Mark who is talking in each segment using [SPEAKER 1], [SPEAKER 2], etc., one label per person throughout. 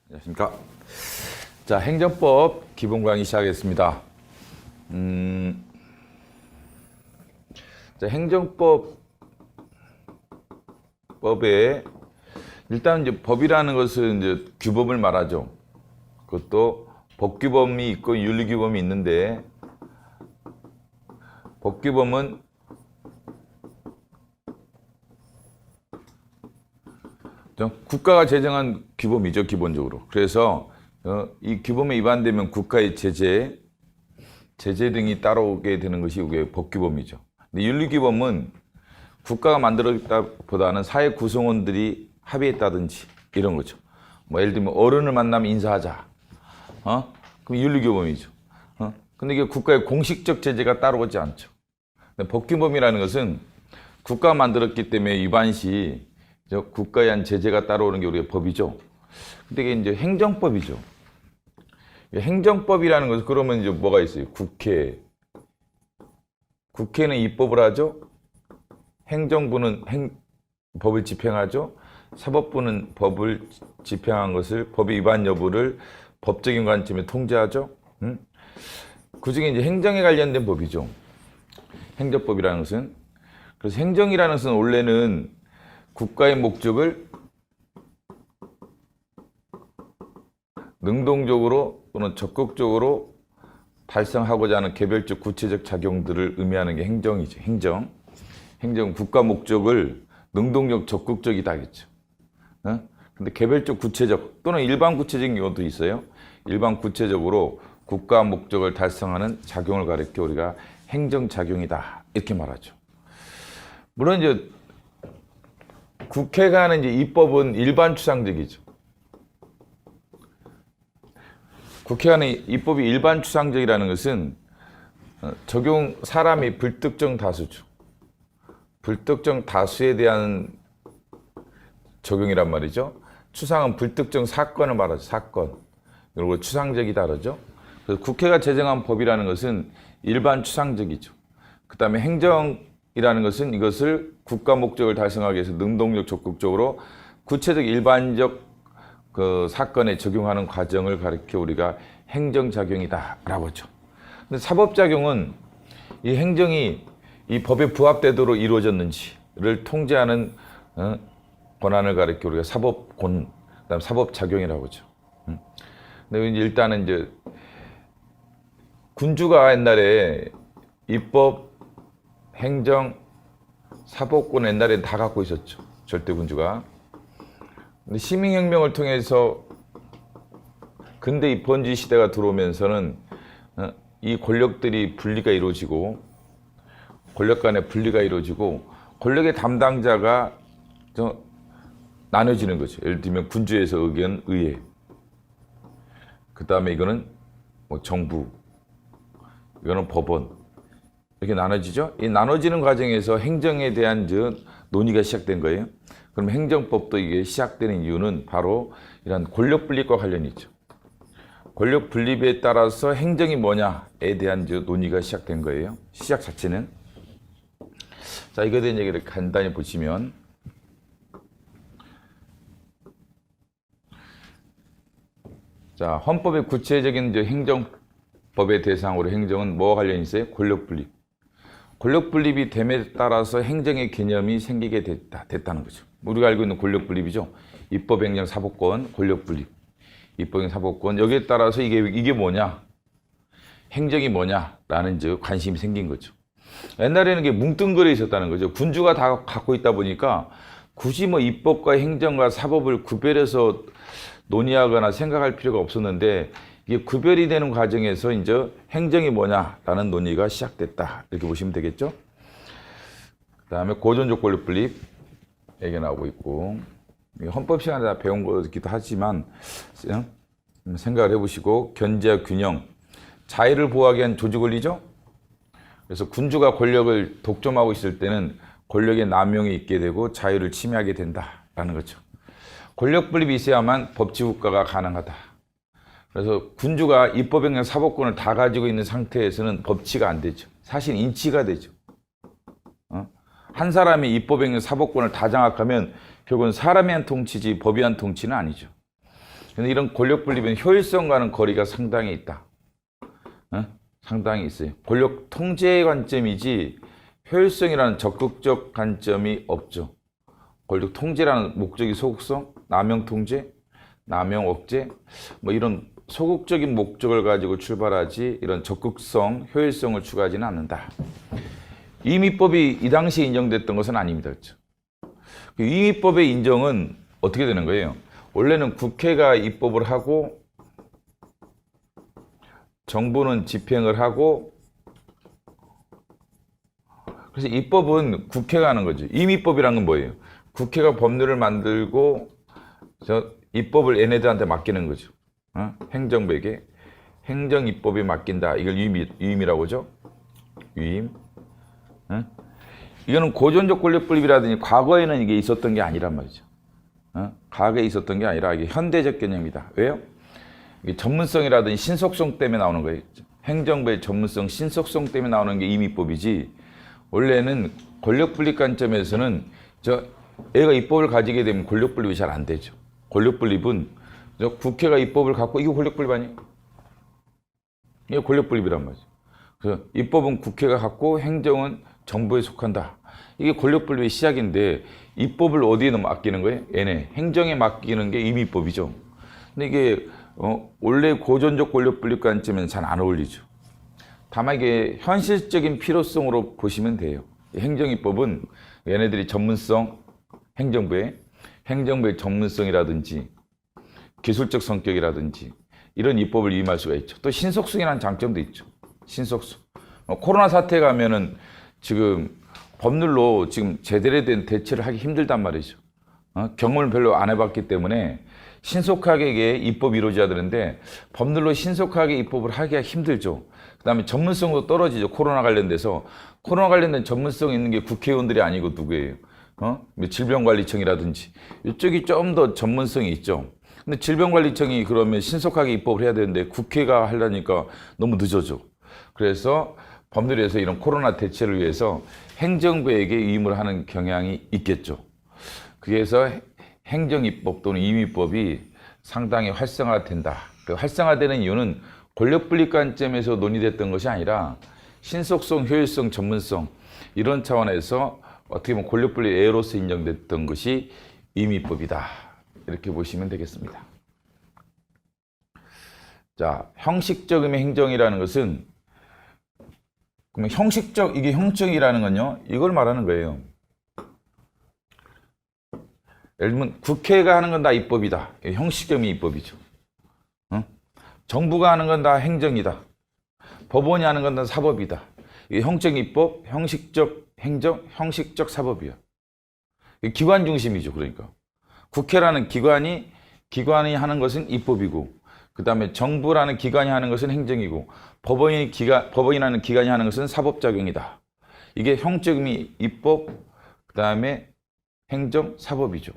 [SPEAKER 1] 안녕하십니까. 자, 행정법 기본 강의 시작하겠습니다. 자, 행정법에 일단 이제 법이라는 것은 이제 규범을 말하죠. 그것도 법규범이 있고 윤리규범이 있는데, 법규범은 국가가 제정한 규범이죠, 기본적으로. 그래서 이 규범에 위반되면 국가의 제재 등이 따라오게 되는 것이 이게 법규범이죠. 근데 윤리규범은 국가가 만들었다보다는 사회 구성원들이 합의했다든지 이런 거죠. 뭐 예를 들면 어른을 만나면 인사하자. 그럼 윤리규범이죠. 근데 이게 국가의 공식적 제재가 따라오지 않죠. 근데 법규범이라는 것은 국가가 만들었기 때문에 위반 시 국가에 한 제재가 따라오는 게 우리가 법이죠. 근데 이게 이제 행정법이죠. 행정법이라는 것은 그러면 이제 뭐가 있어요? 국회는 입법을 하죠. 행정부는 법을 집행하죠. 사법부는 법을 집행한 것을 법의 위반 여부를 법적인 관점에 통제하죠. 그중에 이제 행정에 관련된 법이죠. 행정법이라는 것은. 그래서 행정이라는 것은 원래는 국가의 목적을 능동적으로 또는 적극적으로 달성하고자 하는 개별적 구체적 작용들을 의미하는 게 행정이죠. 행정 국가 목적을 능동적 적극적이다겠죠. 근데 개별적 구체적 또는 일반 구체적인 경우도 있어요. 일반 구체적으로 국가 목적을 달성하는 작용을 가리켜 우리가 행정작용이다 이렇게 말하죠. 물론 이제 국회가 하는 이제 입법은 일반 추상적이죠. 국회가 하는 입법이 일반 추상적이라는 것은 사람이 불특정 다수죠. 불특정 다수에 대한 적용이란 말이죠. 추상은 불특정 사건을 말하죠. 사건. 그리고 추상적이다 그러죠. 그래서 국회가 제정한 법이라는 것은 일반 추상적이죠. 그 다음에 행정이라는 것은 이것을 국가 목적을 달성하기 위해서 능동적 적극적으로 구체적 일반적 그 사건에 적용하는 과정을 가리켜 우리가 행정작용이다라고 하죠. 근데 사법작용은 이 행정이 이 법에 부합되도록 이루어졌는지를 통제하는 권한을 가리켜 우리가 사법권, 그다음 사법작용이라고 하죠. 근데 일단은 이제 군주가 옛날에 입법, 행정, 사법권 옛날에 다 갖고 있었죠. 절대군주가. 근데 시민혁명을 통해서 근대 이 번지 시대가 들어오면서는 이 권력들이 분리가 이루어지고 권력 간의 분리가 이루어지고 권력의 담당자가 나눠지는 거죠. 예를 들면 군주에서 의견, 의회. 그 다음에 이거는 뭐 정부, 이거는 법원. 이렇게 나눠지죠. 이 나눠지는 과정에서 행정에 대한 논의가 시작된 거예요. 그럼 행정법도 이게 시작되는 이유는 바로 이런 권력 분립과 관련이 있죠. 권력 분립에 따라서 행정이 뭐냐에 대한 논의가 시작된 거예요. 시작 자체는. 자, 이거에 대한 얘기를 간단히 보시면, 자, 헌법의 구체적인 행정법의 대상으로 행정은 뭐와 관련이 있어요? 권력 분립. 권력 분립이 됨에 따라서 행정의 개념이 생기게 됐다는 거죠. 우리가 알고 있는 권력 분립이죠. 입법, 행정, 사법권, 권력 분립. 입법, 행정, 사법권. 여기에 따라서 이게 뭐냐? 행정이 뭐냐라는 관심이 생긴 거죠. 옛날에는 이게 뭉뚱그려 있었다는 거죠. 군주가 다 갖고 있다 보니까 굳이 뭐 입법과 행정과 사법을 구별해서 논의하거나 생각할 필요가 없었는데 이게 구별이 되는 과정에서 이제 행정이 뭐냐라는 논의가 시작됐다. 이렇게 보시면 되겠죠. 그 다음에 고전적 권력 분립 얘기 나오고 있고, 헌법 시간에 다 배운 거기도 하지만 생각을 해보시고, 견제와 균형, 자유를 보호하기 위한 조직 원리죠. 그래서 군주가 권력을 독점하고 있을 때는 권력의 남용이 있게 되고 자유를 침해하게 된다라는 거죠. 권력 분립이 있어야만 법치국가가 가능하다. 그래서 군주가 입법, 행정, 사법권을 다 가지고 있는 상태에서는 법치가 안 되죠. 사실 인치가 되죠. 한 사람이 입법, 행정, 사법권을 다 장악하면 결국은 사람이 한 통치지 법이 한 통치는 아니죠. 근데 이런 권력 분립은 효율성과는 거리가 상당히 있다. 상당히 있어요. 권력 통제의 관점이지 효율성이라는 적극적 관점이 없죠. 권력 통제라는 목적이 소극성, 남용 통제, 남용 억제, 뭐 이런 소극적인 목적을 가지고 출발하지 이런 적극성, 효율성을 추구하지는 않는다. 이미법이 이 당시에 인정됐던 것은 아닙니다. 그렇죠? 이미법의 인정은 어떻게 되는 거예요? 원래는 국회가 입법을 하고 정부는 집행을 하고, 그래서 입법은 국회가 하는 거죠. 이미법이란 건 뭐예요? 국회가 법률을 만들고 입법을 얘네들한테 맡기는 거죠. 행정부에게 행정입법에 맡긴다. 이걸 유임이라고 하죠. 유임. 이거는 고전적 권력 분립이라든지 과거에는 이게 있었던 게 아니란 말이죠. 과거에 있었던 게 아니라 이게 현대적 개념이다. 왜요? 이게 전문성이라든지 신속성 때문에 나오는 거예요. 행정부의 전문성, 신속성 때문에 나오는 게 이미법이지, 원래는 권력 분립 관점에서는 얘가 입법을 가지게 되면 권력 분립이 잘 안 되죠. 권력 분립은 국회가 입법을 갖고, 이거 권력 분립 아니에요? 이게 권력 분립이란 말이죠. 그래서 입법은 국회가 갖고 행정은 정부에 속한다. 이게 권력 분립의 시작인데, 입법을 어디에 맡기는 거예요? 얘네 행정에 맡기는 게 이미법이죠. 근데 이게 원래 고전적 권력 분립 관점에는 잘 안 어울리죠. 다만 이게 현실적인 필요성으로 보시면 돼요. 행정입법은 얘네들이 전문성, 행정부의 전문성이라든지 기술적 성격이라든지 이런 입법을 위임할 수가 있죠. 또 신속성이라는 장점도 있죠. 신속성. 코로나 사태 가면은 지금 법률로 지금 제대로 된 대처를 하기 힘들단 말이죠. 경험을 별로 안 해봤기 때문에 신속하게 이게 입법이 이루어져야 되는데 법률로 신속하게 입법을 하기가 힘들죠. 그 다음에 전문성도 떨어지죠. 코로나 관련돼서. 코로나 관련된 전문성 있는 게 국회의원들이 아니고 누구예요? 질병관리청이라든지 이쪽이 좀 더 전문성이 있죠. 근데 질병관리청이 그러면 신속하게 입법을 해야 되는데 국회가 하려니까 너무 늦어져. 그래서 법률에서 이런 코로나 대처를 위해서 행정부에게 위임을 하는 경향이 있겠죠. 그래서 행정입법 또는 임의법이 상당히 활성화된다. 그 활성화되는 이유는 권력 분립 관점에서 논의됐던 것이 아니라 신속성, 효율성, 전문성 이런 차원에서 어떻게 보면 권력 분립 예로서 인정됐던 것이 임의법이다. 이렇게 보시면 되겠습니다. 자, 형식적음의 행정이라는 것은, 그러면 형식적, 이게 형식이라는 건요, 이걸 말하는 거예요. 예를 들면 국회가 하는 건 다 입법이다. 형식적인 입법이죠. 정부가 하는 건 다 행정이다. 법원이 하는 건 다 사법이다. 이게 형적 입법, 형식적 행정, 형식적 사법이야. 기관 중심이죠. 그러니까 국회라는 기관이 하는 것은 입법이고, 그 다음에 정부라는 기관이 하는 것은 행정이고, 법원이라는 기관이 하는 것은 사법작용이다. 이게 형적임이 입법, 그 다음에 행정, 사법이죠.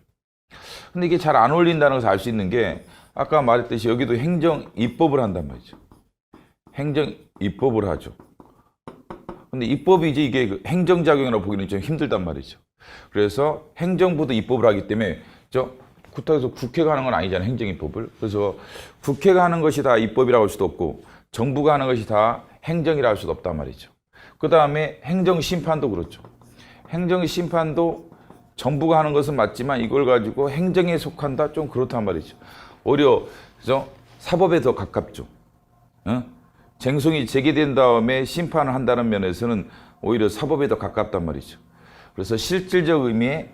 [SPEAKER 1] 근데 이게 잘 안 어울린다는 것을 알 수 있는 게, 아까 말했듯이 여기도 행정 입법을 한단 말이죠. 행정 입법을 하죠. 근데 입법이지 이게 행정작용이라고 보기는 좀 힘들단 말이죠. 그래서 행정부도 입법을 하기 때문에 그렇다고 해서 국회가 하는 건 아니잖아요. 행정입법을. 그래서 국회가 하는 것이 다 입법이라고 할 수도 없고 정부가 하는 것이 다 행정이라고 할 수도 없단 말이죠. 그 다음에 행정심판도 그렇죠. 행정심판도 정부가 하는 것은 맞지만 이걸 가지고 행정에 속한다? 좀 그렇단 말이죠. 오히려 사법에 더 가깝죠. 쟁송이 제기된 다음에 심판을 한다는 면에서는 오히려 사법에 더 가깝단 말이죠. 그래서 실질적 의미의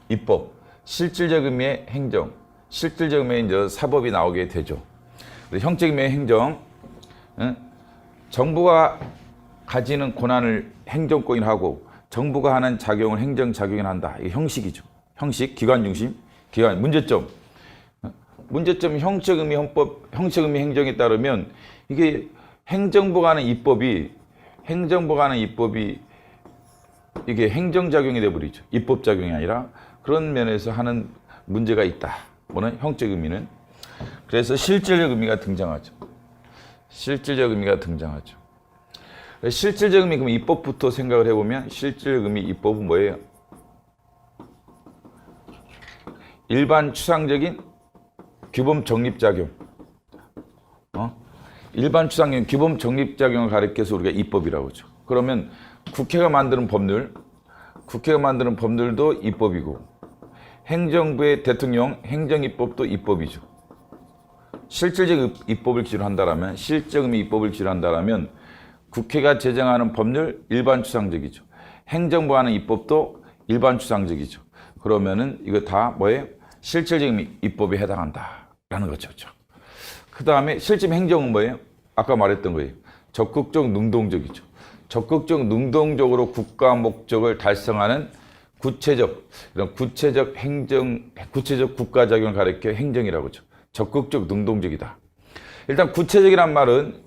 [SPEAKER 1] 입법, 실질적 의미의 행정, 실질적 의미의 이제 사법이 나오게 되죠. 형적 의미의 행정, 정부가 가지는 권한을 행정권이 하고 정부가 하는 작용을 행정작용이 한다. 이게 형식이죠. 형식, 기관 중심, 기관. 문제점, 형적 의미 헌법, 형적 의미 행정에 따르면 이게 행정부가 하는 입법이 이게 행정작용이 돼버리죠. 입법작용이 아니라. 그런 면에서 하는 문제가 있다. 뭐는 형적 의미는. 그래서 실질적 의미가 등장하죠. 실질적 의미가 등장하죠. 실질적 의미, 그럼 입법부터 생각을 해보면 실질적 의미 입법은 뭐예요? 일반 추상적인 규범 정립작용. 일반 추상적인 규범 정립작용을 가리켜서 우리가 입법이라고 하죠. 그러면 국회가 만드는 법률도 입법이고, 행정부의 대통령 행정입법도 입법이죠. 실질적 입법을 기준으로 한다면, 실적 입법을 기준으로 한다면 국회가 제정하는 법률 일반 추상적이죠. 행정부 하는 입법도 일반 추상적이죠. 그러면은 이거 다 뭐예요? 실질적인 입법에 해당한다라는 거죠. 그 다음에 실질 행정은 뭐예요? 아까 말했던 거예요. 적극적 능동적이죠. 적극적 능동적으로 국가 목적을 달성하는 이런 구체적 국가 작용을 가리켜 행정이라고 하죠. 적극적 능동적이다. 일단 구체적이란 말은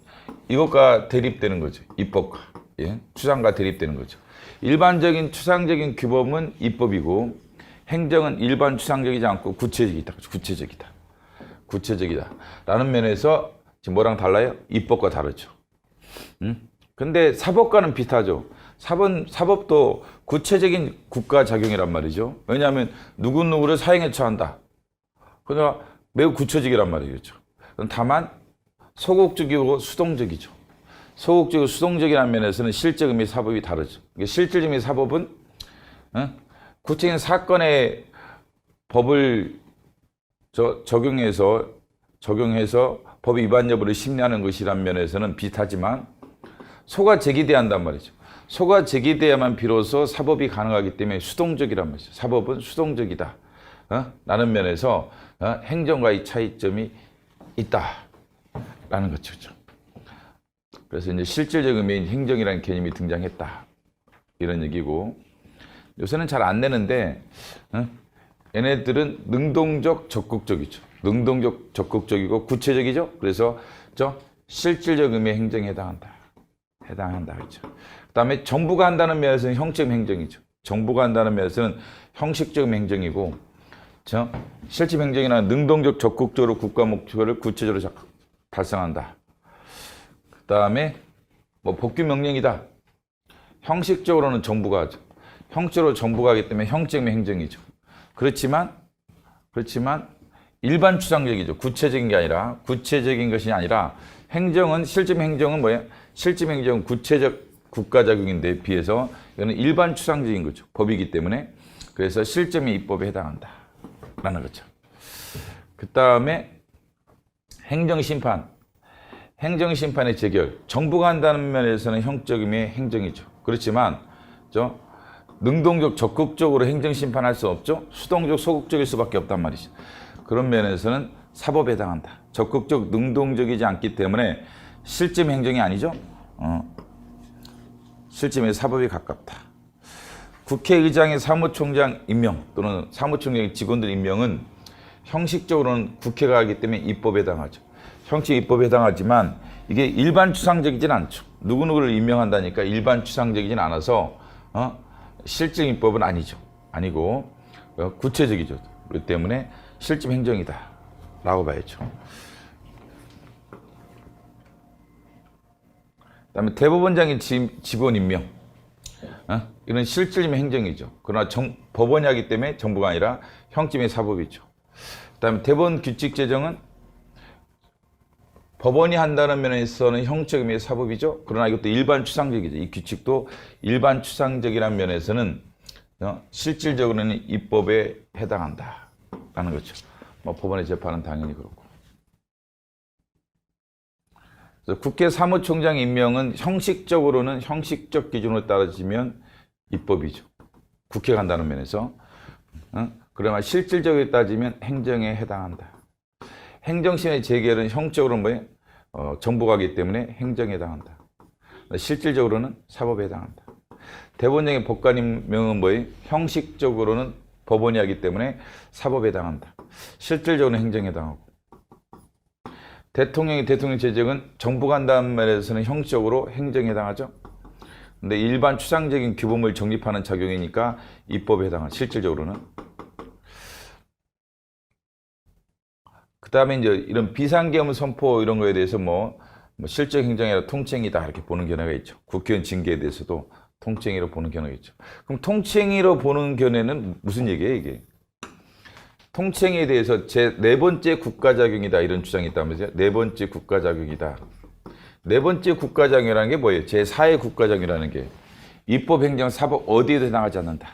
[SPEAKER 1] 이것과 대립되는 거죠. 입법과. 예? 추상과 대립되는 거죠. 일반적인 추상적인 규범은 입법이고, 행정은 일반 추상적이지 않고 구체적이다. 라는 면에서 지금 뭐랑 달라요? 입법과 다르죠. 근데 사법과는 비슷하죠. 사법도 구체적인 국가 작용이란 말이죠. 왜냐하면 누구누구를 사형에 처한다. 그러나 매우 구체적이란 말이죠. 다만 소극적이고 수동적이죠. 소극적이고 수동적이라는 면에서는 실적 의미 사법이 다르죠. 실질 의미 사법은 구체적인 사건의 법을 적용해서 법 위반 여부를 심리하는 것이란 면에서는 비슷하지만 소가 제기돼야 한단 말이죠. 소가 제기돼야만 비로소 사법이 가능하기 때문에 수동적이란 말이죠. 사법은 수동적이다. 라는 면에서 행정과의 차이점이 있다라는 거죠. 그래서 이제 실질적 의미인 행정이라는 개념이 등장했다. 이런 얘기고, 요새는 잘 안 내는데 얘네들은 능동적 적극적이죠. 능동적 적극적이고 구체적이죠. 그래서 실질적 의미의 행정에 해당한다. 그렇죠. 그다음에 정부가 한다는 면에서는 형식 행정이죠. 정부가 한다는 면에서는 형식적 행정이고, 실질 행정이나 능동적 적극적으로 국가 목표를 구체적으로 달성한다. 그다음에 법규 명령이다. 형식적으로는 정부가 하죠. 형식적으로 정부가 하기 때문에 형식 행정이죠. 그렇지만 일반 추상적이죠. 구체적인 것이 아니라 행정은 실질 행정은 뭐예요? 실질 행정은 구체적 국가 작용인데 비해서 이거는 일반 추상적인 거죠. 법이기 때문에. 그래서 실점이 입법에 해당한다라는 거죠. 그 다음에 행정심판. 행정심판의 재결. 정부가 한다는 면에서는 형적 의미의 행정이죠. 그렇지만 능동적 적극적으로 행정심판할 수 없죠. 수동적 소극적일 수밖에 없단 말이죠. 그런 면에서는 사법에 해당한다. 적극적 능동적이지 않기 때문에 실질 행정이 아니죠. 실질의 사법에 가깝다. 국회의장의 사무총장 임명 또는 사무총장의 직원들 임명은 형식적으로는 국회가 하기 때문에 입법에 해당하죠. 형식 입법에 해당하지만 이게 일반 추상적이진 않죠. 누구누구를 임명한다니까 일반 추상적이진 않아서 실질 입법은 아니고 구체적이죠. 그렇기 때문에 실질 행정이다 라고 봐야죠. 그다음에 대법원장의 직원 임명. 이런 실질임의 행정이죠. 그러나 법원이 하기 때문에 정부가 아니라 형집의 사법이죠. 그다음에 대법원 규칙 제정은 법원이 한다는 면에서는 형적 의미의 사법이죠. 그러나 이것도 일반 추상적이죠. 이 규칙도 일반 추상적이라는 면에서는 실질적으로는 입법에 해당한다라는 거죠. 법원의 재판은 당연히 그렇고. 그래서 국회 사무총장 임명은 형식적으로는 형식적 기준으로 따라지면 입법이죠. 국회가 한다는 면에서. 그러나 실질적으로 따지면 행정에 해당한다. 행정심의 재결은 형적으로는 뭐예요? 정부가 하기 때문에 행정에 해당한다. 실질적으로는 사법에 해당한다. 대법원장의 법관 임명은 뭐예요? 형식적으로는 법원이 하기 때문에 사법에 해당한다. 실질적으로는 행정에 해당하고. 대통령 제정은 정부가 한다는 면에서는 형식적으로 행정에 해당하죠. 근데 일반 추상적인 규범을 정립하는 작용이니까 입법에 해당하죠. 실질적으로는. 그 다음에 이제 이런 비상계엄 선포 이런 거에 대해서 뭐 실적 행정이라 통치행위다 이렇게 보는 견해가 있죠. 국회의원 징계에 대해서도 통치행위로 보는 견해가 있죠. 그럼 통치행위로 보는 견해는 무슨 얘기예요, 이게? 통칭에 대해서 제 네 번째 국가작용이다 이런 주장이 있다면서요. 네 번째 국가작용이다. 네 번째 국가작용이라는 게 뭐예요? 제4의 국가작용이라는 게 입법, 행정, 사법 어디에도 해당하지 않는다.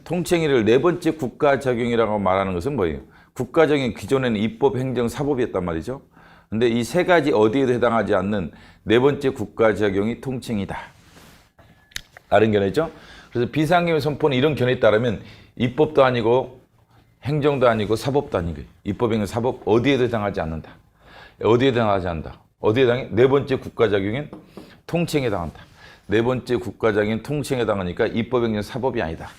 [SPEAKER 1] 통칭의를 네 번째 국가작용이라고 말하는 것은 뭐예요? 국가적인 기존에는 입법, 행정, 사법이었단 말이죠. 근데 이 세 가지 어디에도 해당하지 않는 네 번째 국가작용이 통칭이다. 다른 견해죠. 그래서 비상계엄 선포는 이런 견해에 따르면 입법도 아니고 행정도 아니고 사법도 아니고 입법, 행정, 사법 어디에도 해당하지 않는다. 어디에 해당하지 않는다. 어디에 해당해? 네 번째 국가작용인 통칭에 해당한다. 네 번째 국가작용인 통칭에 해당하니까 입법, 행정, 사법이 아니다.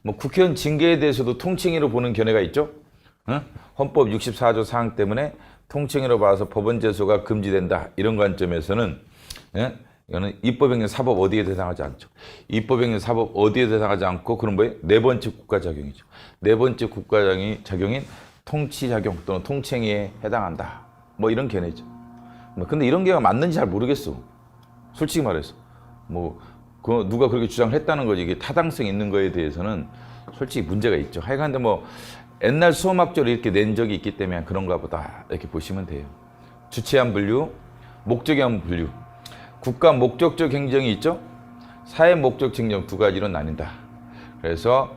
[SPEAKER 1] 뭐 국회의원 징계에 대해서도 통칭으로 보는 견해가 있죠. 헌법 64조 사항 때문에 통칭으로 봐서 법원 제소가 금지된다. 이런 관점에서는 이거는 입법행정 사법 어디에 해당하지 않죠. 입법행정 사법 어디에 해당하지 않고 그런 뭐예요? 네 번째 국가작용이죠. 네 번째 국가작용인 통치작용 또는 통칭에 해당한다. 뭐 이런 견해죠. 근데 이런 게 맞는지 잘 모르겠어. 솔직히 말해서. 누가 그렇게 주장을 했다는 거지. 이게 타당성이 있는 거에 대해서는 솔직히 문제가 있죠. 하여간데 옛날 수험학적으로 이렇게 낸 적이 있기 때문에 그런가 보다 이렇게 보시면 돼요. 주체한 분류, 목적한 분류. 국가 목적적 행정이 있죠. 사회 목적 행정 두 가지로 나뉜다. 그래서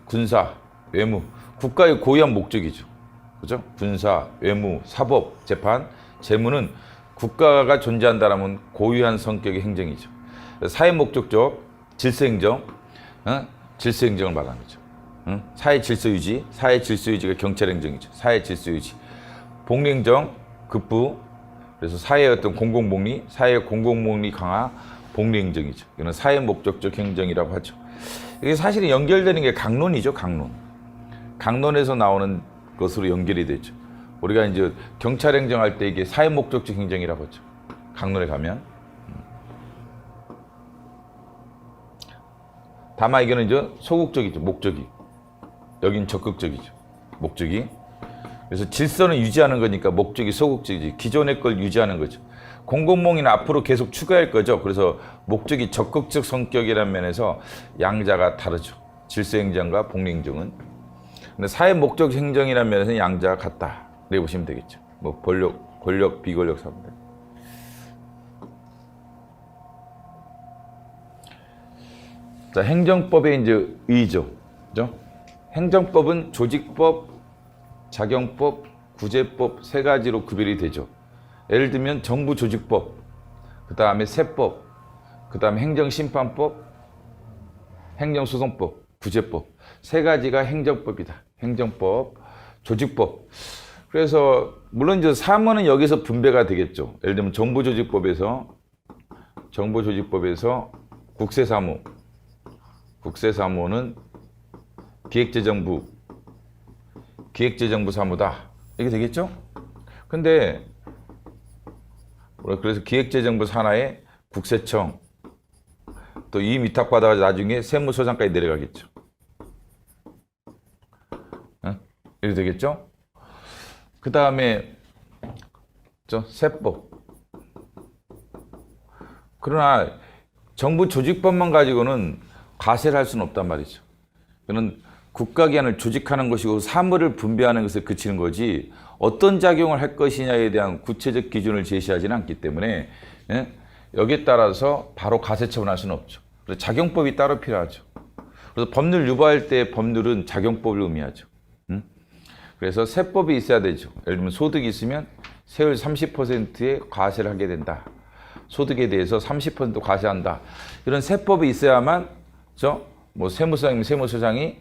[SPEAKER 1] 군사, 외무, 국가의 고유한 목적이죠. 그죠? 군사, 외무, 사법, 재판, 재무는 국가가 존재한다라면 고유한 성격의 행정이죠. 사회 목적적 질서행정, 질서행정을 말하는 거죠. 사회 질서 유지, 사회 질서 유지가 경찰행정이죠. 사회 질서 유지. 복리행정, 급부, 그래서 사회의 어떤 공공복리, 사회의 공공복리 강화, 복리행정이죠. 이건 사회 목적적 행정이라고 하죠. 이게 사실은 연결되는 게 강론이죠, 강론. 강론에서 나오는 것으로 연결이 되죠. 우리가 이제 경찰행정 할 때 이게 사회 목적적 행정이라고 하죠. 강론에 가면. 다만 이거는 이제 소극적이죠, 목적이. 여긴 적극적이죠, 목적이. 그래서 질서는 유지하는 거니까 목적이 소극적이지. 기존의 걸 유지하는 거죠. 공공복리는 앞으로 계속 추가할 거죠. 그래서 목적이 적극적 성격이라는 면에서 양자가 다르죠. 질서행정과 복리행정은. 근데 사회 목적 행정이라는 면에서는 양자가 같다. 이렇게 보시면 되겠죠. 권력, 비권력 사람들. 자, 행정법의 이제 의의죠. 그죠? 행정법은 조직법, 자경법, 구제법 세 가지로 구별이 되죠. 예를 들면 정부조직법, 그 다음에 세법, 그 다음에 행정심판법, 행정소송법, 구제법 세 가지가 행정법이다. 행정법, 조직법. 그래서 물론 이제 사무는 여기서 분배가 되겠죠. 예를 들면 정부조직법에서 국세사무는 기획재정부 사무다. 이게 되겠죠? 근데 그래서 기획재정부 산하에 국세청, 또 이 위탁받아가지고 나중에 세무서장까지 내려가겠죠. 이렇게 되겠죠? 그 다음에 세법. 그러나 정부 조직법만 가지고는 과세를 할 수는 없단 말이죠. 그는 국가기관을 조직하는 것이고 사무를 분배하는 것에 그치는 거지 어떤 작용을 할 것이냐에 대한 구체적 기준을 제시하지는 않기 때문에 여기에 따라서 바로 과세 처분할 수는 없죠. 그래서 작용법이 따로 필요하죠. 그래서 법률 유보할 때 법률은 작용법을 의미하죠. 그래서 세법이 있어야 되죠. 예를 들면 소득이 있으면 세율 30%의 과세를 하게 된다. 소득에 대해서 30% 과세한다. 이런 세법이 있어야만 세무서장이면 세무서장이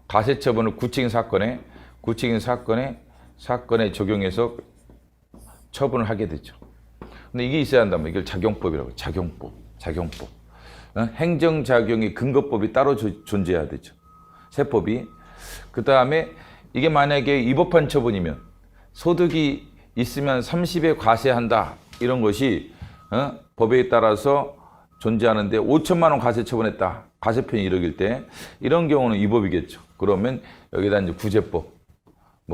[SPEAKER 1] 과세 처분을 구체적인 사건에 적용해서 처분을 하게 되죠. 근데 이게 있어야 한다면 이걸 작용법이라고 해요. 작용법. 행정작용의 근거법이 따로 존재해야 되죠. 세법이. 그 다음에 이게 만약에 위법한 처분이면 소득이 있으면 30에 과세한다. 이런 것이 법에 따라서 존재하는데 5천만 원 과세 처분했다. 과세편이 1억일 때 이런 경우는 위법이겠죠. 그러면 여기다 이제 구제법,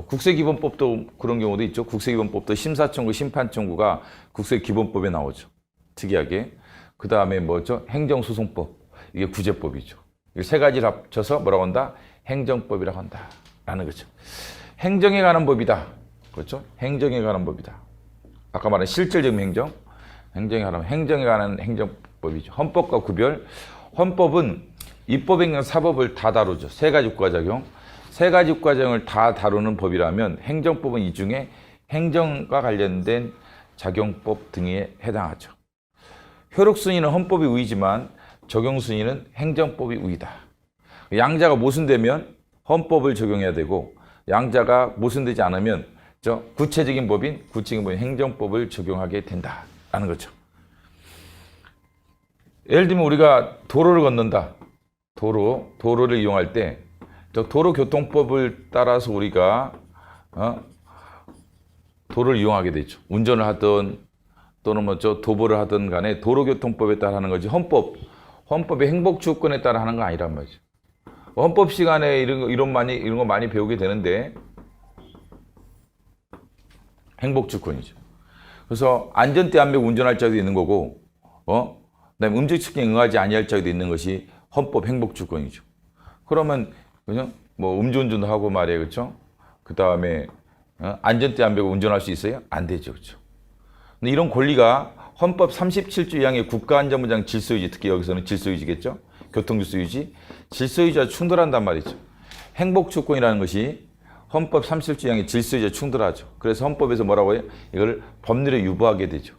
[SPEAKER 1] 국세기본법도 그런 경우도 있죠. 국세기본법도 심사청구, 심판청구가 국세기본법에 나오죠. 특이하게. 그 다음에 행정소송법, 이게 구제법이죠. 이 세 가지를 합쳐서 뭐라고 한다? 행정법이라고 한다라는 거죠. 행정에 관한 법이다. 그렇죠? 행정에 관한 법이다. 아까 말한 실질적인 행정에 관한 행정법이죠. 헌법과 구별. 헌법은 입법행정, 사법을 다 다루죠. 세 가지 국가작용. 세 가지 국가작용을 다 다루는 법이라면 행정법은 이 중에 행정과 관련된 작용법 등에 해당하죠. 효력순위는 헌법이 우위지만 적용순위는 행정법이 우위다. 양자가 모순되면 헌법을 적용해야 되고 양자가 모순되지 않으면 구체적인 법인 행정법을 적용하게 된다라는 거죠. 예를 들면 우리가 도로를 건넌다. 도로를 이용할 때 도로교통법을 따라서 우리가 도로를 이용하게 되죠. 운전을 하든 또는 도보를 하든 간에 도로교통법에 따라 하는 거지 헌법의 행복주권에 따라 하는 거 아니란 말이죠. 헌법 시간에 이런 거 많이 배우게 되는데 행복주권이죠. 그래서 안전대 안 매고 운전할 자도 있는 거고, 그다음에 음주 측정에 응하지 아니할 자도 있는 것이 헌법 행복주권이죠. 그러면 그죠? 뭐 음주운전도 하고 말이에요, 그렇죠? 그다음에 안전대 안 매고 운전할 수 있어요? 안 되죠, 그렇죠? 근데 이런 권리가 헌법 37조 2항의 국가안전보장 질서유지, 특히 여기서는 질서유지겠죠? 교통질서유지, 질서유지와 충돌한단 말이죠. 행복주권이라는 것이 헌법 37조 2항의 질서유지와 충돌하죠. 그래서 헌법에서 뭐라고 해요? 이걸 법률에 유보하게 되죠.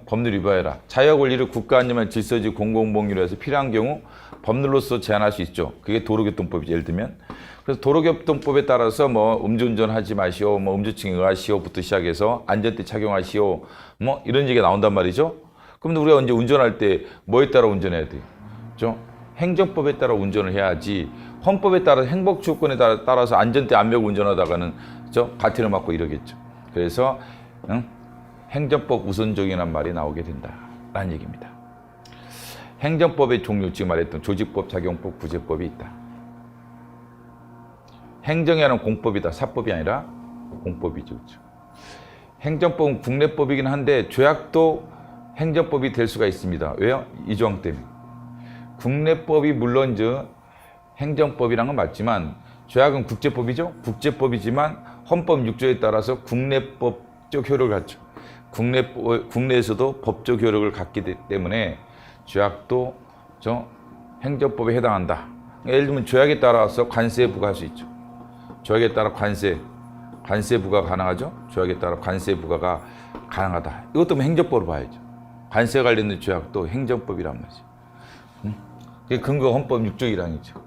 [SPEAKER 1] 법률 유보해라. 자유와 권리를 국가안전만 질서유지 공공복리로 해서 필요한 경우 법률로서 제한할 수 있죠. 그게 도로교통법이죠. 예를 들면. 그래서 도로교통법에 따라서 뭐 음주운전 하지 마시오, 뭐 음주층에 응하시오부터 시작해서 안전대 착용하시오, 뭐 이런 얘기가 나온단 말이죠. 그럼 우리가 이제 운전할 때 뭐에 따라 운전해야 돼요? 그렇죠? 행정법에 따라 운전을 해야지 헌법에 따라 행복주권에 따라서 안전대 안 매고 운전하다가는 과태료 맞고 이러겠죠. 그래서 행정법 우선적이라는 말이 나오게 된다라는 얘기입니다. 행정법의 종류, 지금 말했던 조직법, 작용법, 구제법이 있다. 행정이라는 공법이다. 사법이 아니라 공법이죠. 그렇죠? 행정법은 국내법이긴 한데 조약도 행정법이 될 수가 있습니다. 왜요? 이 조항 때문에. 국내법이 물론 행정법이란 건 맞지만 조약은 국제법이죠. 국제법이지만 헌법 6조에 따라서 국내법적 효력을 갖죠. 국내에서도 법적 효력을 갖기 때문에 조약도 행정법에 해당한다. 예를 들면 조약에 따라서 관세 부과할 수 있죠. 조약에 따라 관세 부과 가능하죠. 조약에 따라 관세 부과가 가능하다. 이것도 행정법으로 봐야죠. 관세 관련된 조약도 행정법이란 말이죠. 그게 근거 헌법 6조 1항이죠.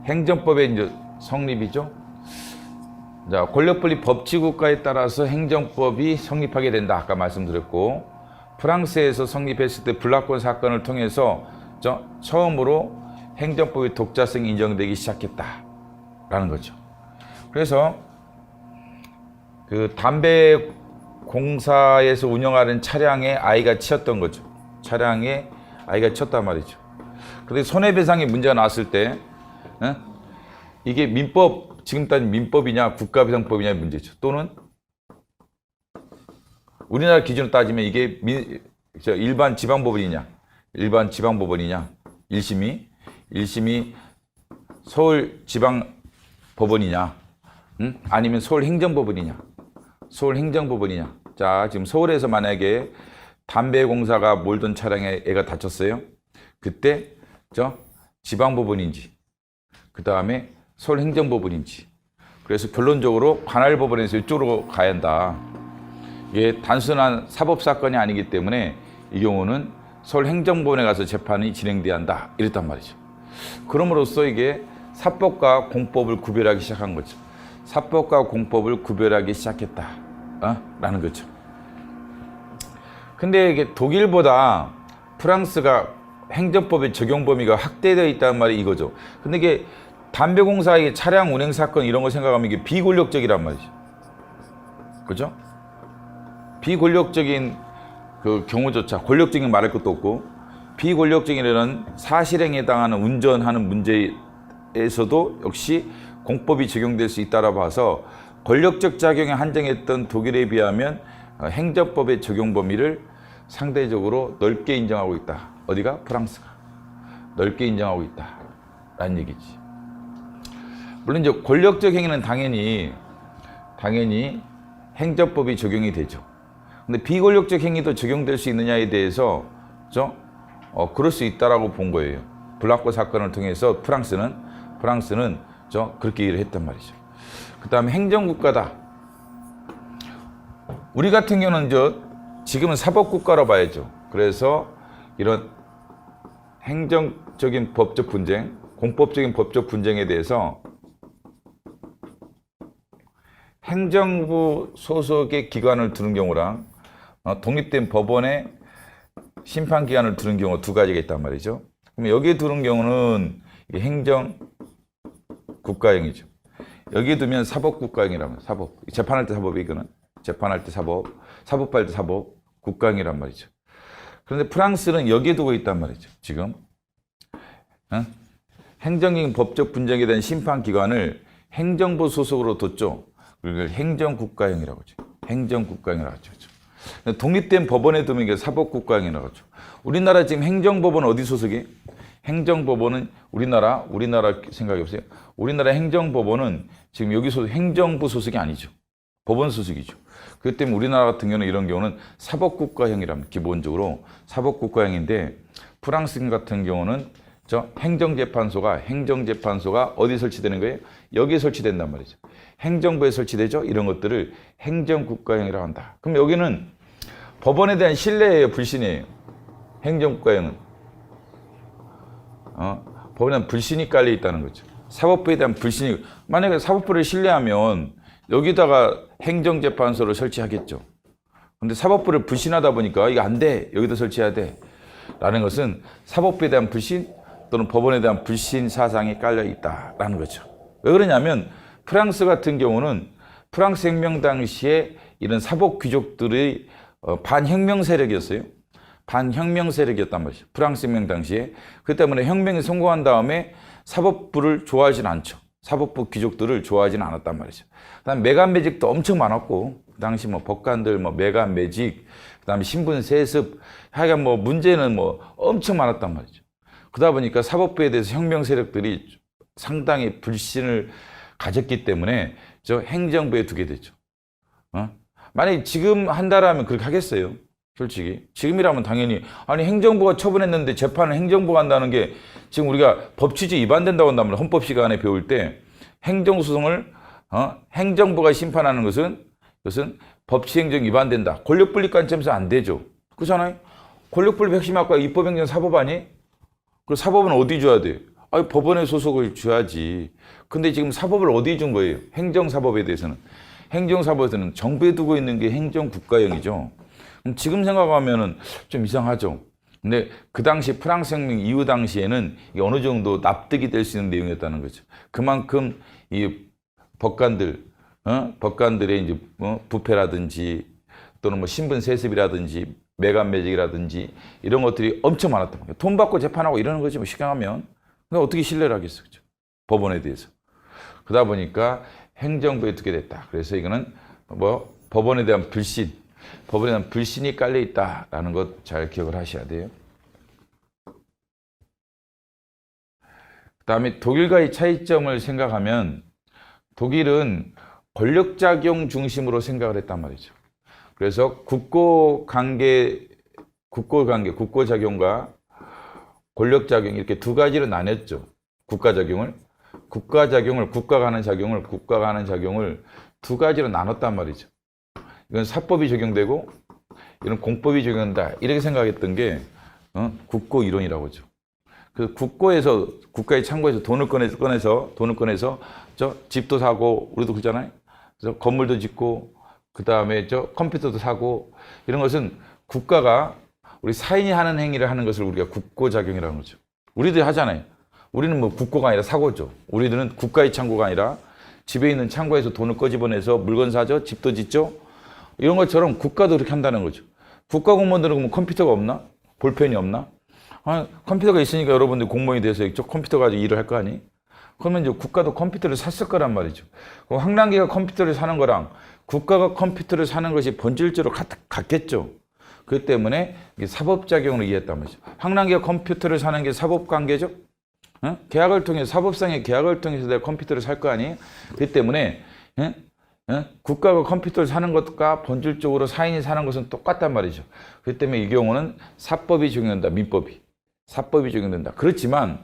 [SPEAKER 1] 행정법의 이제 성립이죠. 자, 권력분립 법치국가에 따라서 행정법이 성립하게 된다. 아까 말씀드렸고, 프랑스에서 성립했을 때 블라권 사건을 통해서 처음으로 행정법의 독자성이 인정되기 시작했다라는 거죠. 그래서 그 담배 공사에서 운영하는 차량에 아이가 치였던 거죠. 차량에 아이가 쳤단 말이죠. 그런데 손해배상의 문제가 나왔을 때 이게 민법, 지금 따진 민법이냐 국가배상법이냐의 문제죠. 또는 우리나라 기준으로 따지면 이게 일반 지방법원이냐, 일반 지방법원이냐, 1심이 서울지방법원이냐, 아니면 서울행정법원이냐, 서울행정법원이냐. 자, 지금 서울에서 만약에 담배공사가 몰던 차량에 애가 다쳤어요. 그때 지방법원인지, 그 다음에 서울행정법원인지. 그래서 결론적으로 관할법원에서 이쪽으로 가야 한다. 이게 단순한 사법사건이 아니기 때문에 이 경우는 서울행정법원에 가서 재판이 진행돼야 한다. 이랬단 말이죠. 그럼으로써 이게 사법과 공법을 구별하기 시작한 거죠. 사법과 공법을 구별하기 시작했다. 라는 거죠. 근데 이게 독일보다 프랑스가 행정법의 적용 범위가 확대되어 있다는 말이 이거죠. 근데 이게 담배공사의 차량 운행 사건 이런 거 생각하면 이게 비권력적이란 말이죠. 그죠? 비권력적인 그 경우조차 권력적인 말할 것도 없고 비권력적인 사실행에 해당하는 운전하는 문제에서도 역시 공법이 적용될 수 있다라 봐서 권력적 작용에 한정했던 독일에 비하면 행정법의 적용 범위를 상대적으로 넓게 인정하고 있다. 어디가? 프랑스가 넓게 인정하고 있다. 라는 얘기지. 물론 이제 권력적 행위는 당연히 행정법이 적용이 되죠. 근데 비권력적 행위도 적용될 수 있느냐에 대해서 그럴 수 있다라고 본 거예요. 블라코 사건을 통해서 프랑스는 그렇게 얘기를 했단 말이죠. 그 다음에 행정국가다. 우리 같은 경우는 지금은 사법국가로 봐야죠. 그래서 이런 행정적인 법적 분쟁, 공법적인 법적 분쟁에 대해서 행정부 소속의 기관을 두는 경우랑 독립된 법원의 심판기관을 두는 경우 두 가지가 있단 말이죠. 그럼 여기에 두는 경우는 행정국가형이죠. 여기에 두면 사법국가형이라면 사법. 재판할 때 사법이 이거는. 재판할 때 사법, 사법할 때 사법, 국가형이란 말이죠. 그런데 프랑스는 여기에 두고 있단 말이죠. 지금. 행정적인 법적 분쟁에 대한 심판기관을 행정부 소속으로 뒀죠. 그걸 행정국가형이라고 하죠. 행정국가형이라고 하죠. 독립된 법원에 두면 이게 사법국가형이라고 하죠. 우리나라 지금 행정법원은 어디 소속이에요? 행정법원은 우리나라 생각해 보세요. 우리나라 행정법원은 지금 여기 소속, 행정부 소속이 아니죠. 법원 소속이죠. 그렇기 때문에 우리나라 같은 경우는 이런 경우는 사법국가형이라면 기본적으로 사법국가형인데 프랑스 같은 경우는 행정재판소가 어디 설치되는 거예요? 여기에 설치된단 말이죠. 행정부에 설치되죠. 이런 것들을 행정국가형이라고 한다. 그럼 여기는 법원에 대한 신뢰예요, 불신이에요? 행정국가형은 법원에 대한 불신이 깔려 있다는 거죠. 사법부에 대한 불신이, 만약에 사법부를 신뢰하면 여기다가 행정재판소를 설치하겠죠. 근데 사법부를 불신하다 보니까 이거 안 돼, 여기다 설치해야 돼 라는 것은 사법부에 대한 불신 또는 법원에 대한 불신 사상이 깔려 있다라는 거죠. 왜 그러냐면 프랑스 같은 경우는 프랑스 혁명 당시에 이런 사법 귀족들의 반혁명 세력이었어요. 반혁명 세력이었단 말이죠. 프랑스 혁명 당시에. 그 때문에 혁명이 성공한 다음에 사법부를 좋아하진 않죠. 사법부 귀족들을 좋아하지는 않았단 말이죠. 그다음에 매간 매직도 엄청 많았고, 그 당시 법관들 매간 매직, 그다음에 신분 세습, 하여간 문제는 엄청 많았단 말이죠. 그러다 보니까 사법부에 대해서 혁명 세력들이 상당히 불신을 가졌기 때문에 행정부에 두게 되죠. 만약에 지금 한다라면 그렇게 하겠어요? 솔직히. 지금이라면 당연히, 아니, 행정부가 처분했는데 재판을 행정부가 한다는 게 지금 우리가 법 취지 위반된다고 한다면 헌법 시간에 배울 때 행정소송을 행정부가 심판하는 것은 법치행정 위반된다. 권력분립 관점에서 안 되죠. 그렇잖아요? 권력분립 핵심 아까 입법행정 사법 아니? 그 사법은 어디 줘야 돼? 법원에 소속을 줘야지. 근데 지금 사법을 어디 준 거예요? 행정사법에 대해서는. 행정사법에서는 정부에 두고 있는 게 행정국가형이죠. 그럼 지금 생각하면은 좀 이상하죠. 근데 그 당시 프랑스 혁명 이후 당시에는 이게 어느 정도 납득이 될 수 있는 내용이었다는 거죠. 그만큼 이 법관들의 이제 부패라든지 또는 신분 세습이라든지 매간 매직이라든지 이런 것들이 엄청 많았단 말이에요. 돈 받고 재판하고 이러는 거지 시경하면. 근데 어떻게 신뢰를 하겠어, 그죠? 법원에 대해서. 그러다 보니까 행정부에 두게 됐다. 그래서 이거는 법원에 대한 불신이 깔려 있다라는 것 잘 기억을 하셔야 돼요. 그다음에 독일과의 차이점을 생각하면 독일은 권력작용 중심으로 생각을 했단 말이죠. 그래서 국고작용과 권력작용 이렇게 두 가지로 나눴죠. 국가가 하는 작용을 두 가지로 나눴단 말이죠. 이건 사법이 적용되고 이런 공법이 적용된다. 이렇게 생각했던 게 국고 이론이라고 하죠. 그 국고에서 국가의 창고에서 돈을 꺼내서 집도 사고 우리도 그러잖아요. 그래서 건물도 짓고 그다음에 컴퓨터도 사고 이런 것은 국가가 우리 사인이 하는 행위를 하는 것을 우리가 국고작용이라고 하죠. 우리들이 하잖아요. 우리는 국고가 아니라 사고죠. 우리들은 국가의 창고가 아니라 집에 있는 창고에서 돈을 꺼집어내서 물건 사죠. 집도 짓죠. 이런 것처럼 국가도 그렇게 한다는 거죠. 국가 공무원들은 그러면 컴퓨터가 없나? 볼펜이 없나? 컴퓨터가 있으니까 여러분들 공무원이 돼서 컴퓨터 가지고 일을 할 거 아니? 그러면 이제 국가도 컴퓨터를 샀을 거란 말이죠. 황랑기가 컴퓨터를 사는 거랑 국가가 컴퓨터를 사는 것이 본질적으로 같겠죠. 그렇기 때문에 사법작용을 이해했단 말이죠. 황랑기가 컴퓨터를 사는 게 사법관계죠. 계약을 통해 사법상의 계약을 통해서 내가 컴퓨터를 살 거 아니에요? 그렇기 때문에 국가가 컴퓨터를 사는 것과 본질적으로 사인이 사는 것은 똑같단 말이죠. 그렇기 때문에 이 경우는 사법이 적용된다. 민법이. 사법이 적용된다. 그렇지만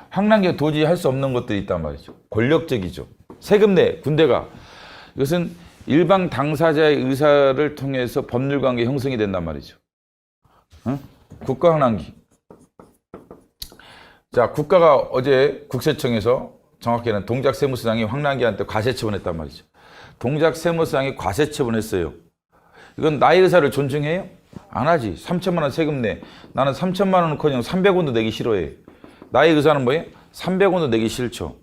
[SPEAKER 1] 황란기가 도저히 할 수 없는 것들이 있단 말이죠. 권력적이죠. 세금 내 군대가 이것은 일방 당사자의 의사를 통해서 법률관계 형성이 된단 말이죠. 국가 황란기. 자, 국가가 어제 국세청에서 정확히는 동작세무서장이 황란기한테 과세처분했단 말이죠. 동작세무서장이 과세처분했어요. 이건 나의 의사를 존중해요? 안 하지. 3천만 원 세금 내. 나는 3천만 원은커녕 300원도 내기 싫어해. 나의 의사는 뭐예요? 300원도 내기 싫죠.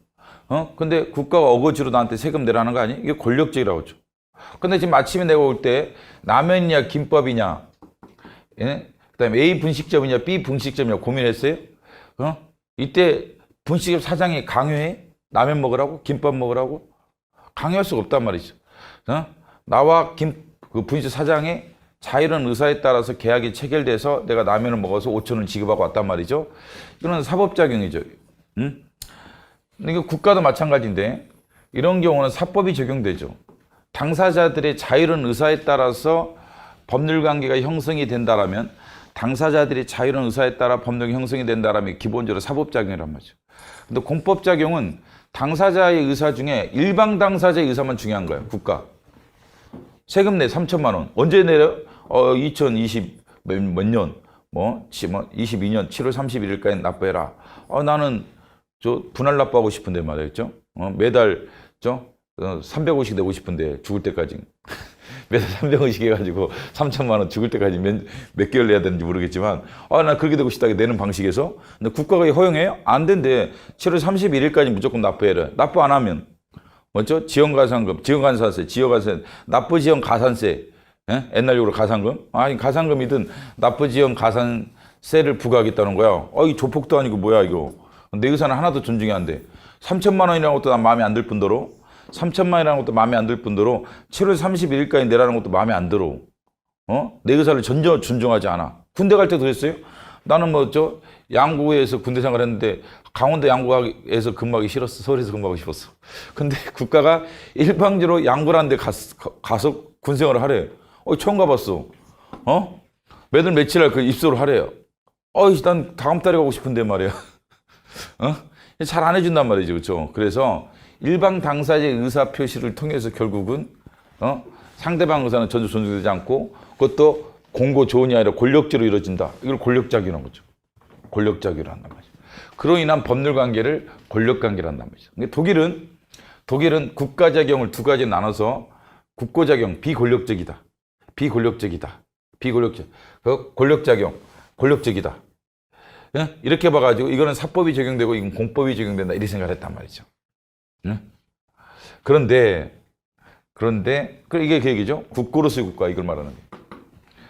[SPEAKER 1] 근데 국가가 어거지로 나한테 세금 내라는 거 아니에요? 이게 권력적이라고 하죠. 근데 지금 아침에 내가 올 때 라면이냐 김밥이냐, 예? 그다음에 A 분식점이냐 B 분식점이냐 고민했어요. 이때 분식점 사장이 강요해? 라면 먹으라고? 김밥 먹으라고? 강요할 수가 없단 말이죠. 나와 그 분식점 사장의 자유로운 의사에 따라서 계약이 체결돼서 내가 라면을 먹어서 5,000원 지급하고 왔단 말이죠. 이건 사법작용이죠. 이게 국가도 마찬가지인데 이런 경우는 사법이 적용되죠. 당사자들의 자유로운 의사에 따라서 법률관계가 형성이 된다라면 당사자들이 자유로운 의사에 따라 법률이 형성이 된다라면 기본적으로 사법작용이란 말이죠. 근데 공법작용은 당사자의 의사 중에 일방 당사자의 의사만 중요한 거예요. 국가. 세금 내 3천만 원. 언제 내려? 2020 몇 년? 22년 7월 31일까지 납부해라. 나는 저 분할 납부하고 싶은데 말이죠. 매달 300원씩 내고 싶은데 죽을 때까지 매달 300원씩 해가지고 3천만 원 죽을 때까지 몇 개월 내야 되는지 모르겠지만 나 그렇게 되고 싶다 내는 방식에서 근데 국가가 허용해요? 안 된대. 7월 31일까지 무조건 납부해라. 납부 안 하면 뭐죠? 지연가산금, 지연가산세, 지연가산세, 납부지연가산세, 옛날식으로 가산금? 아니 가산금이든 납부지연가산세를 부과하겠다는 거야. 이 조폭도 아니고 뭐야 이거. 내 의사는 하나도 존중이 안 돼. 3천만 원이라는 것도 난 마음에 안 들 뿐더러 3천만 원이라는 것도 마음에 안 들 뿐더러 7월 31일까지 내라는 것도 마음에 안 들어. 내 의사를 전혀 존중하지 않아. 군대 갈 때도 그랬어요. 나는 양구에서 군대 생활했는데 강원도 양구에서 근무하기 싫었어. 서울에서 근무하고 싶었어. 근데 국가가 일방적으로 양구라는 데 가서 군생활을 하래. 처음 가봤어. 매달 며칠 그 입소를 하래요. 난 다음 달에 가고 싶은데 말이야. 잘 안 해준단 말이죠. 그렇죠? 그래서 일방 당사자의 의사 표시를 통해서 결국은 상대방 의사는 전혀 존중되지 않고 그것도 공고 조언이 아니라 권력제로 이루어진다. 이걸 권력작용이라는 거죠. 권력작용을 한단 말이죠. 그로 인한 법률관계를 권력관계를 한단 말이죠. 독일은 국가작용을 두 가지 나눠서 국고작용, 비권력적이다. 권력작용, 권력적이다. 이렇게 봐가지고 이거는 사법이 적용되고 이건 공법이 적용된다. 이렇게 생각을 했단 말이죠. 그런데 이게 그 얘기죠. 국고로서의 국가 이걸 말하는 거예요.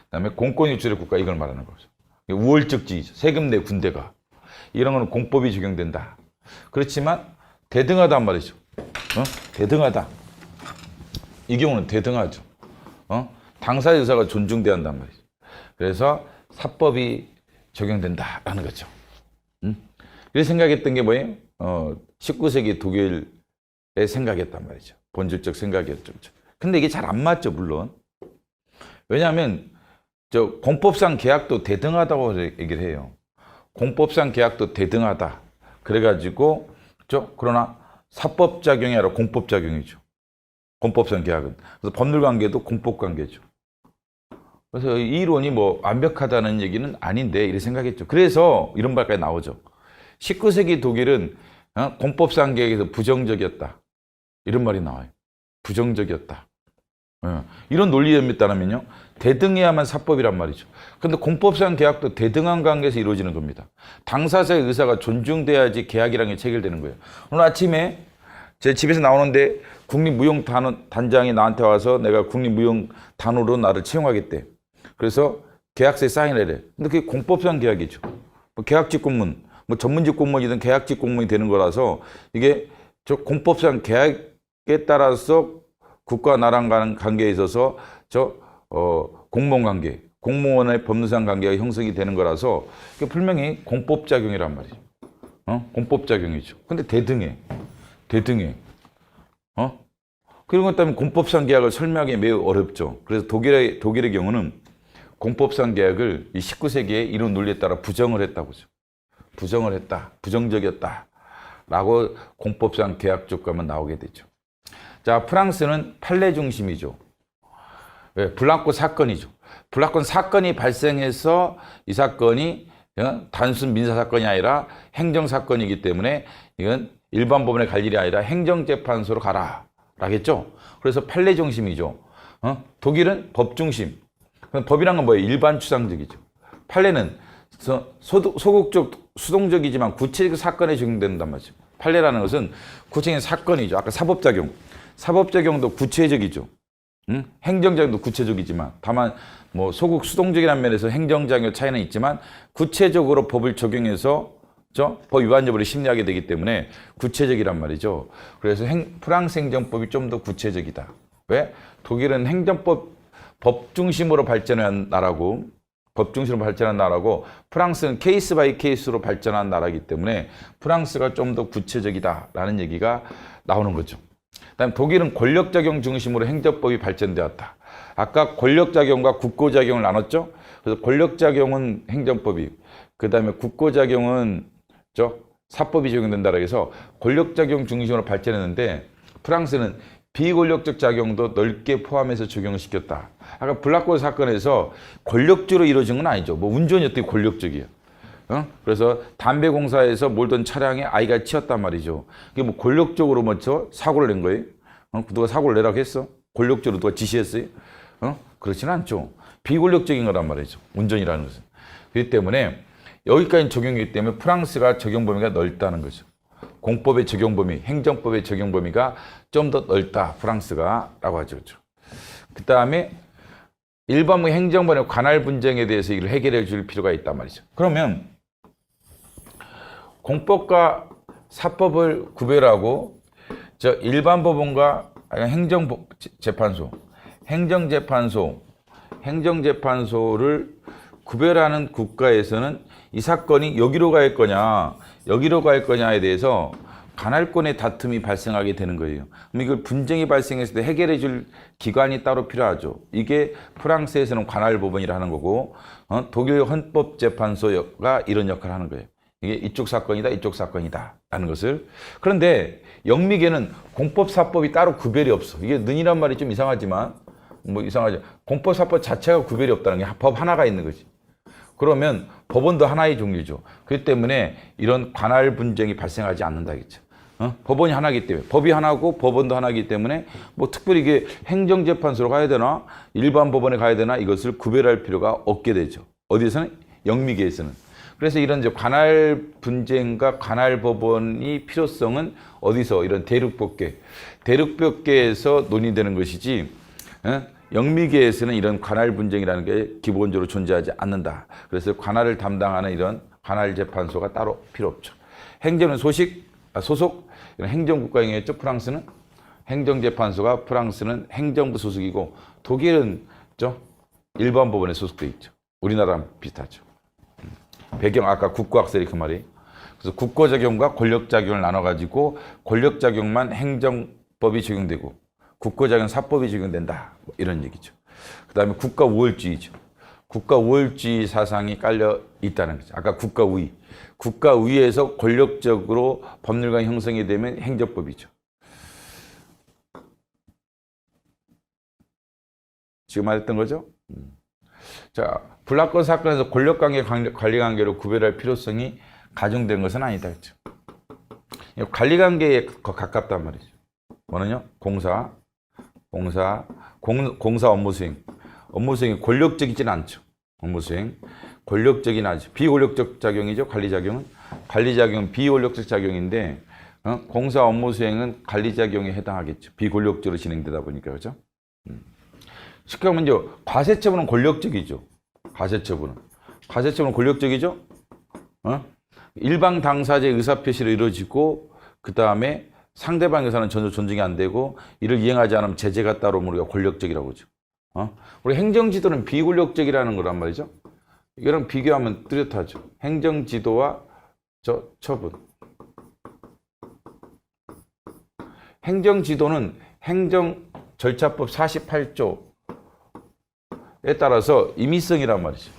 [SPEAKER 1] 그다음에 공권유출의 국가 이걸 말하는 거죠. 우월적지이죠. 세금 내 군대가. 이런 거는 공법이 적용된다. 그렇지만 대등하단 말이죠. 대등하다. 이 경우는 대등하죠. 당사자 의사가 존중돼야 한단 말이죠. 그래서 사법이 적용된다라는 거죠. 이렇게 생각했던 게 뭐예요? 19세기 독일의 생각이었단 말이죠. 본질적 생각이었죠. 근데 이게 잘 안 맞죠, 물론. 왜냐하면 공법상 계약도 대등하다고 얘기를 해요. 공법상 계약도 대등하다. 그래가지고 그러나 사법작용이 아니라 공법작용이죠. 공법상 계약은. 그래서 법률관계도 공법관계죠. 그래서 이 이론이 완벽하다는 얘기는 아닌데 이렇게 생각했죠. 그래서 이런 말까지 나오죠. 19세기 독일은 공법상 계약에서 부정적이었다. 이런 말이 나와요. 부정적이었다. 이런 논리에 따르면요. 대등해야만 사법이란 말이죠. 그런데 공법상 계약도 대등한 관계에서 이루어지는 겁니다. 당사자의 의사가 존중돼야지 계약이라는 게 체결되는 거예요. 오늘 아침에 제 집에서 나오는데 국립무용단장이 나한테 와서 내가 국립무용단으로 나를 채용하겠대. 그래서 계약서에 사인을 해. 근데 그게 공법상 계약이죠. 계약직 공무원, 전문직 공무원이든 계약직 공무원이 되는 거라서 이게 공법상 계약에 따라서 국가 나랑 관계에 있어서 공무원 관계, 공무원의 법률상 관계가 형성이 되는 거라서 분명히 공법작용이란 말이죠. 공법작용이죠. 근데 대등해. 대등해. 그런 것 때문에 공법상 계약을 설명하기 매우 어렵죠. 그래서 독일의 경우는 공법상 계약을 이 19세기에 이런 논리에 따라 부정을 했다고죠. 부정을 했다. 부정적이었다. 라고 공법상 계약적 가면 나오게 되죠. 자, 프랑스는 판례 중심이죠. 왜? 블랑코 사건이죠. 블랑코 사건이 발생해서 이 사건이 단순 민사 사건이 아니라 행정 사건이기 때문에 이건 일반 법원에 갈 일이 아니라 행정재판소로 가라. 라겠죠. 그래서 판례 중심이죠. 독일은 법 중심. 법이란 건 뭐예요? 일반 추상적이죠. 판례는 소극적, 수동적이지만 구체적 사건에 적용된단 말이죠. 판례라는 것은 구체적인 사건이죠. 아까 사법작용. 사법작용도 구체적이죠. 행정작용도 구체적이지만 다만 뭐 소극, 수동적이라는 면에서 행정작용 차이는 있지만 구체적으로 법을 적용해서 법 위반 여부를 심리하게 되기 때문에 구체적이란 말이죠. 그래서 프랑스 행정법이 좀 더 구체적이다. 왜? 독일은 행정법 법 중심으로 발전한 나라고 프랑스는 케이스 바이 케이스로 발전한 나라이기 때문에 프랑스가 좀 더 구체적이다라는 얘기가 나오는 거죠. 그다음 독일은 권력작용 중심으로 행정법이 발전되었다. 아까 권력작용과 국고작용을 나눴죠. 그래서 권력작용은 행정법이, 그다음에 국고작용은 사법이 적용된다고 해서 권력작용 중심으로 발전했는데 프랑스는 비권력적 작용도 넓게 포함해서 적용을 시켰다. 아까 블랑코 사건에서 권력적으로 이루어진 건 아니죠. 뭐 운전이 어떻게 권력적이에요. 그래서 담배 공사에서 몰던 차량에 아이가 치였단 말이죠. 이게 뭐 권력적으로 사고를 낸 거예요? 누가 사고를 내라고 했어? 권력적으로 누가 지시했어요? 그렇지는 않죠. 비권력적인 거란 말이죠. 운전이라는 것은. 그렇기 때문에 여기까지 적용이기 때문에 프랑스가 적용 범위가 넓다는 거죠. 공법의 적용 범위, 행정법의 적용 범위가 좀 더 넓다. 프랑스가 라고 하죠. 그 다음에 일반부 행정법의 관할 분쟁에 대해서 이걸 해결해 줄 필요가 있단 말이죠. 그러면 공법과 사법을 구별하고 일반 법원과 행정재판소를 구별하는 국가에서는 이 사건이 여기로 갈 거냐, 여기로 갈 거냐에 대해서 관할권의 다툼이 발생하게 되는 거예요. 그럼 이걸 분쟁이 발생했을 때 해결해 줄 기관이 따로 필요하죠. 이게 프랑스에서는 관할법원이라는 거고, 독일 헌법재판소가 이런 역할을 하는 거예요. 이게 이쪽 사건이다, 이쪽 사건이다 라는 것을. 그런데 영미계는 공법사법이 따로 구별이 없어. 이게 는이란 말이 좀 이상하지만 이상하죠. 공법사법 자체가 구별이 없다는 게 법 하나가 있는 거지. 그러면 법원도 하나의 종류죠. 그렇기 때문에 이런 관할 분쟁이 발생하지 않는다겠죠. 법원이 하나이기 때문에, 법이 하나고 법원도 하나이기 때문에 뭐 특별히 이게 행정재판소로 가야 되나 일반 법원에 가야 되나 이것을 구별할 필요가 없게 되죠. 어디에서는? 영미계에서는. 그래서 이런 이제 관할 분쟁과 관할 법원이 필요성은 어디서? 이런 대륙법계에서 논의되는 것이지, 영미계에서는 이런 관할 분쟁이라는 게 기본적으로 존재하지 않는다. 그래서 관할을 담당하는 이런 관할 재판소가 따로 필요 없죠. 행정은 소속 이런 행정국가행위였죠. 프랑스는 행정재판소가, 프랑스는 행정부 소속이고, 독일은 일반 법원에 소속돼 있죠. 우리나라랑 비슷하죠. 배경 아까 국고학설이 그 말이에요. 그래서 국고작용과 권력작용을 나눠가지고 권력작용만 행정법이 적용되고 국고작용 사법이 적용된다. 이런 얘기죠. 그 다음에 국가우월주의죠. 국가우월주의 사상이 깔려 있다는 거죠. 아까 국가우위. 국가우위에서 권력적으로 법률관이 형성이 되면 행정법이죠. 지금 말했던 거죠? 자, 블랑코 사건에서 권력관계, 관리관계로 구별할 필요성이 가중된 것은 아니다. 그렇죠? 관리관계에 가깝단 말이죠. 뭐는요? 공사 업무 수행. 업무 수행이 권력적이진 않죠. 업무 수행. 권력적이긴 하죠. 비권력적 작용이죠. 관리작용은 비권력적 작용인데, 공사 업무 수행은 관리작용에 해당하겠죠. 비권력적으로 진행되다 보니까, 그죠? 쉽게 하면 과세처분은 권력적이죠. 과세처분은 권력적이죠. 일방 당사자의 의사표시로 이루어지고, 그 다음에 상대방 의사는 전혀 존중이 안 되고, 이를 이행하지 않으면 제재가 따르면 우리가 권력적이라고 하죠. 우리 행정지도는 비권력적이라는 거란 말이죠. 이거랑 비교하면 뚜렷하죠. 행정지도와 처분. 행정지도는 행정절차법 48조에 따라서 임의성이란 말이죠.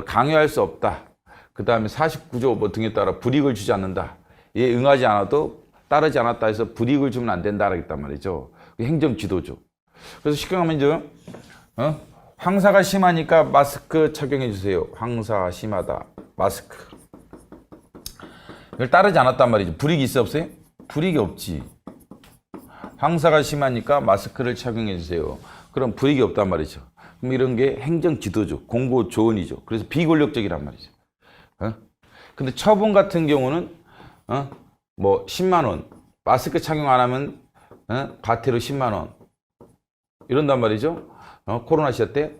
[SPEAKER 1] 강요할 수 없다. 그 다음에 49조 뭐 등에 따라 불이익을 주지 않는다. 이에 응하지 않아도 따르지 않았다 해서 불이익을 주면 안 된다라겠단 말이죠. 행정지도죠. 그래서 쉽게 하면 이제 황사가 심하니까 마스크 착용해 주세요. 황사 심하다. 마스크. 이걸 따르지 않았단 말이죠. 불이익이 있어 없어요? 불이익이 없지. 황사가 심하니까 마스크를 착용해 주세요. 그럼 불이익이 없단 말이죠. 그럼 이런 게 행정지도죠. 공고 조언이죠. 그래서 비권력적이란 말이죠. 근데 처분 같은 경우는 뭐 10만 원. 마스크 착용 안 하면 과태료 10만 원. 이런단 말이죠. 코로나 시대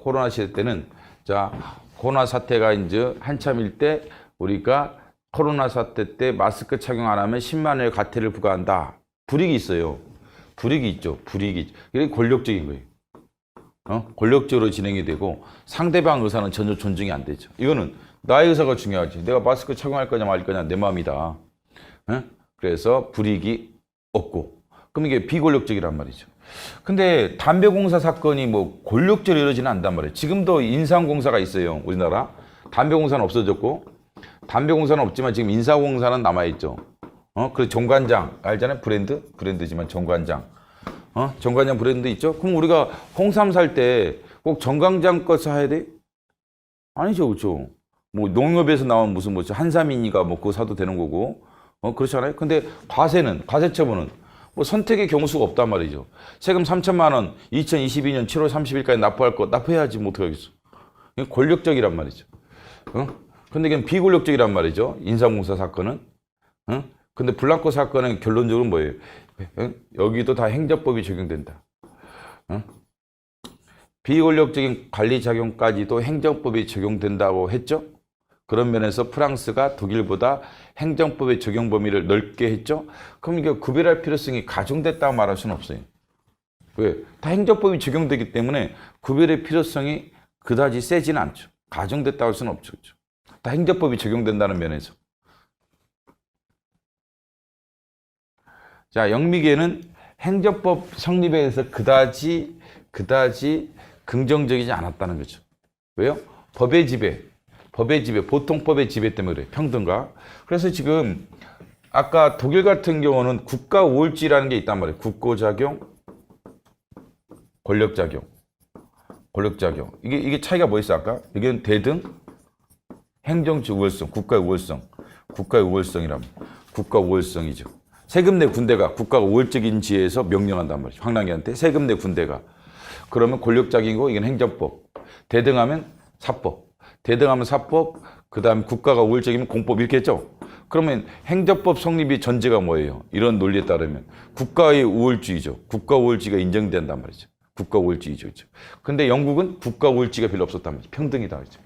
[SPEAKER 1] 때는 자, 코로나 사태가 이제 한참일 때 우리가 코로나 사태 때 마스크 착용 안 하면 10만 원의 과태료를 부과한다. 불이익이 있어요. 불이익이 있죠. 불이익이. 이게 권력적인 거예요. 권력적으로 진행이 되고 상대방 의사는 전혀 존중이 안 되죠. 이거는 나의 의사가 중요하지. 내가 마스크 착용할 거냐 말 거냐 내 마음이다. 그래서 불이익이 없고. 그럼 이게 비권력적이란 말이죠. 근데 담배공사 사건이 뭐 권력적으로 이루어지는 않단 말이에요. 지금도 인상공사가 있어요. 우리나라. 담배공사는 없어졌고 담배공사는 없지만 지금 인사공사는 남아있죠. 그 정관장 알잖아요. 브랜드지만 정관장. 정관장 브랜드 있죠. 그럼 우리가 홍삼 살 때 꼭 정관장 거 사야 돼? 아니죠, 그렇죠. 뭐 농협에서 나온 무슨 뭐 한삼이니까 뭐 그거 사도 되는 거고. 그렇잖아요. 근데 과세처분은 뭐 선택의 경우수가 없단 말이죠. 세금 3천만 원 2022년 7월 30일까지 납부할 거 납부해야지 뭐 어떻게 하겠어. 이건 권력적이란 말이죠. 근데 이건 비권력적이란 말이죠. 인사공사 사건은. 근데 블랑코 사건은 결론적으로 뭐예요? 여기도 다 행정법이 적용된다. 비권력적인 관리작용까지도 행정법이 적용된다고 했죠. 그런 면에서 프랑스가 독일보다 행정법의 적용 범위를 넓게 했죠. 그럼 이게 구별할 필요성이 가중됐다고 말할 수는 없어요. 왜? 다 행정법이 적용되기 때문에 구별의 필요성이 그다지 세지는 않죠. 가중됐다고 할 수는 없죠. 그렇죠? 다 행정법이 적용된다는 면에서. 자, 영미계는 행정법 성립에 대해서 그다지 긍정적이지 않았다는 거죠. 왜요? 법의 지배, 보통법의 지배 때문에 그래요. 평등과. 그래서 지금 아까 독일 같은 경우는 국가 우월지라는 게 있단 말이에요. 국고작용, 권력작용. 이게 차이가 뭐 있어 아까? 이게 대등, 행정치 우월성, 국가의 우월성이라면 국가 우월성이죠. 세금 내 군대가 국가가 우월적인 지에서 명령한단 말이죠. 황랑이한테 세금 내 군대가. 그러면 권력작용이고 이건 행정법. 대등하면 사법. 그 다음에 국가가 우월적이면 공법 이렇게 했죠. 그러면 행정법 성립의 전제가 뭐예요? 이런 논리에 따르면 국가의 우월주의죠. 국가 우월주의가 인정된단 말이죠. 국가 우월주의죠. 그렇죠? 근데 영국은 국가 우월주의가 별로 없었단 말이죠. 평등이다. 그렇죠?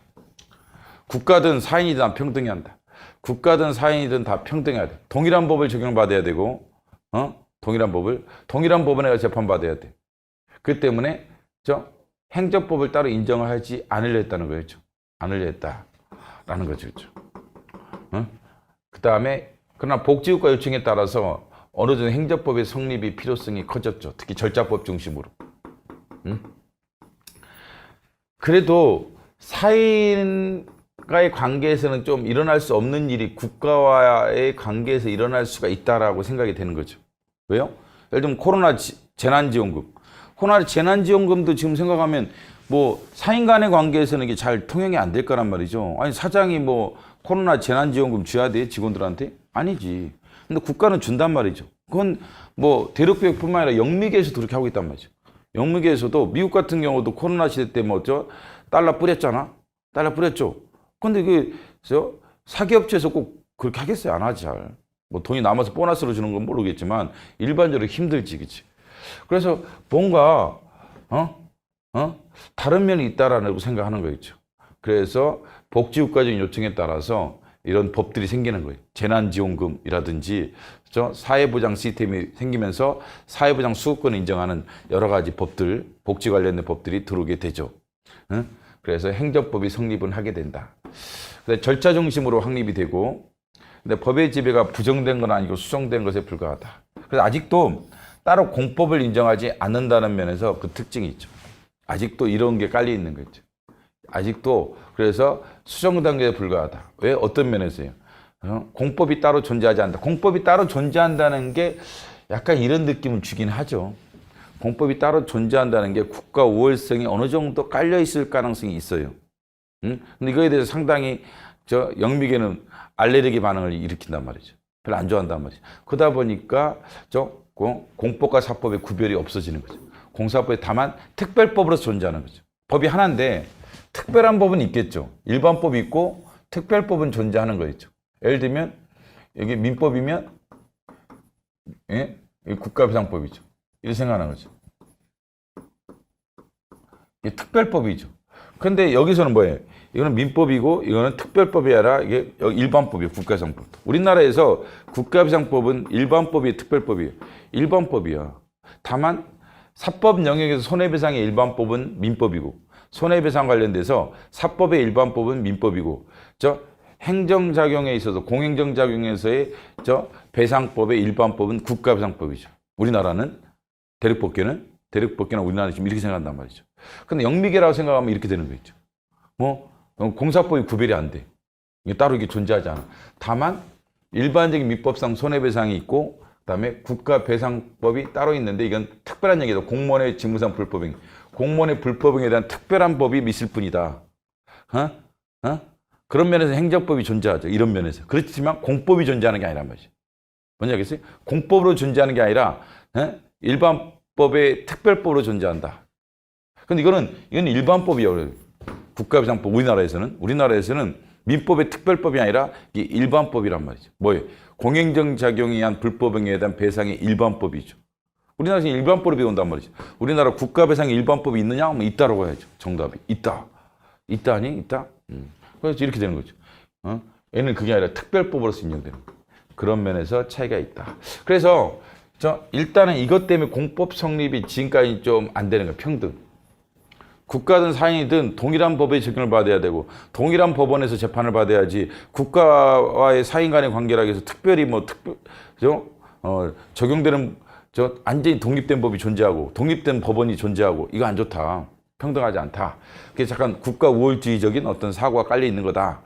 [SPEAKER 1] 국가든 사인이든 다 평등해야 한다. 국가든 사인이든 다 평등해야 돼. 동일한 법을 적용받아야 되고, 동일한 법원에 가서 재판받아야 돼. 그 때문에 행정법을 따로 인정을 하지 않으려 했다는 거였죠. 않으려 했다라는 거죠. 그렇죠? 그 다음에 그러나 복지국가 요청에 따라서 어느 정도 행정법의 성립이 필요성이 커졌죠. 특히 절차법 중심으로. 그래도 사인과의 관계에서는 좀 일어날 수 없는 일이 국가와의 관계에서 일어날 수가 있다라고 생각이 되는 거죠. 왜요? 예를 들면 코로나 재난지원금. 코로나 재난지원금도 지금 생각하면 뭐 사인 간의 관계에서는 이게 잘 통용이 안 될 거란 말이죠. 아니 사장이 뭐 코로나 재난지원금 줘야 돼 직원들한테? 아니지. 근데 국가는 준단 말이죠. 그건 뭐 대륙교육뿐만 아니라 영미계에서도 그렇게 하고 있단 말이죠. 영미계에서도 미국 같은 경우도 코로나 시대 때 달러 뿌렸잖아. 달러 뿌렸죠. 근데 사기업체에서 꼭 그렇게 하겠어요? 안 하지 잘. 뭐 돈이 남아서 보너스로 주는 건 모르겠지만 일반적으로 힘들지, 그치? 그래서 뭔가 다른 면이 있다라고 생각하는 거겠죠. 그래서 복지국가적인 요청에 따라서 이런 법들이 생기는 거예요. 재난지원금이라든지 사회보장 시스템이 생기면서 사회보장 수급권을 인정하는 여러 가지 법들, 복지 관련된 법들이 들어오게 되죠. 그래서 행정법이 성립은 하게 된다. 절차 중심으로 확립이 되고, 근데 법의 지배가 부정된 건 아니고 수정된 것에 불과하다. 그래서 아직도 따로 공법을 인정하지 않는다는 면에서 그 특징이 있죠. 아직도 이런 게 깔려 있는 거죠. 아직도 그래서 수정 단계에 불과하다. 왜? 어떤 면에서요? 공법이 따로 존재하지 않는다. 공법이 따로 존재한다는 게 약간 이런 느낌을 주긴 하죠. 공법이 따로 존재한다는 게 국가 우월성이 어느 정도 깔려 있을 가능성이 있어요. 근데 이거에 대해서 상당히 영미계는 알레르기 반응을 일으킨단 말이죠. 별로 안 좋아한단 말이죠. 그러다 보니까 공법과 사법의 구별이 없어지는 거죠. 공사법이 다만 특별법으로서 존재하는 거죠. 법이 하나인데 특별한 법은 있겠죠. 일반법이 있고 특별법은 존재하는 거겠죠. 예를 들면 여기 민법이면 예? 국가비상법이죠. 이렇게 생각하는 거죠. 이게 특별법이죠. 근데 여기서는 뭐예요? 이거는 민법이고 이거는 특별법이 아니라 이게 일반법이에요. 국가비상법. 우리나라에서 국가비상법은 일반법이 특별법이에요. 일반법이야. 다만 사법 영역에서 손해배상의 일반법은 민법이고 손해배상 관련돼서 사법의 일반법은 민법이고 행정작용에 있어서 공행정작용에서의 배상법의 일반법은 국가배상법이죠. 우리나라는 대륙법계는 우리나라는 지금 이렇게 생각한단 말이죠. 근데 영미계라고 생각하면 이렇게 되는 거겠죠. 공사법이 구별이 안 돼. 이게 따로 이게 존재하지 않아. 다만 일반적인 민법상 손해배상이 있고 그다음에 국가배상법이 따로 있는데 이건 특별한 얘기다. 공무원의 직무상 불법행. 공무원의 불법행에 대한 특별한 법이 있을 뿐이다. 그런 면에서 행정법이 존재하죠. 이런 면에서. 그렇지만 공법이 존재하는 게 아니란 말이죠. 뭔지 알겠어요? 공법으로 존재하는 게 아니라 일반법의 특별법으로 존재한다. 근데 이건 일반법이에요. 국가비상법 우리나라에서는 민법의 특별법이 아니라 이게 일반법이란 말이죠. 뭐예요? 공행정작용에 의한 불법행위에 대한 배상의 일반법이죠. 우리나라에서 일반법을 배운단 말이죠. 우리나라 국가배상의 일반법이 있느냐? 하면 있다라고 해야죠. 정답이. 있다. 있다니? 있다? 그래서 이렇게 되는 거죠. 얘는 그게 아니라 특별법으로서 인정되는 거예요. 그런 면에서 차이가 있다. 그래서 일단은 이것 때문에 공법 성립이 지금까지 좀 안 되는 거예요. 평등. 국가든 사인이든 동일한 법의 적용을 받아야 되고 동일한 법원에서 재판을 받아야지 국가와의 사인 간의 관계라고 해서 특별히 적용되는 완전히 독립된 법이 존재하고 독립된 법원이 존재하고 이거 안 좋다. 평등하지 않다. 그게 잠깐 국가 우월주의적인 어떤 사고가 깔려 있는 거다.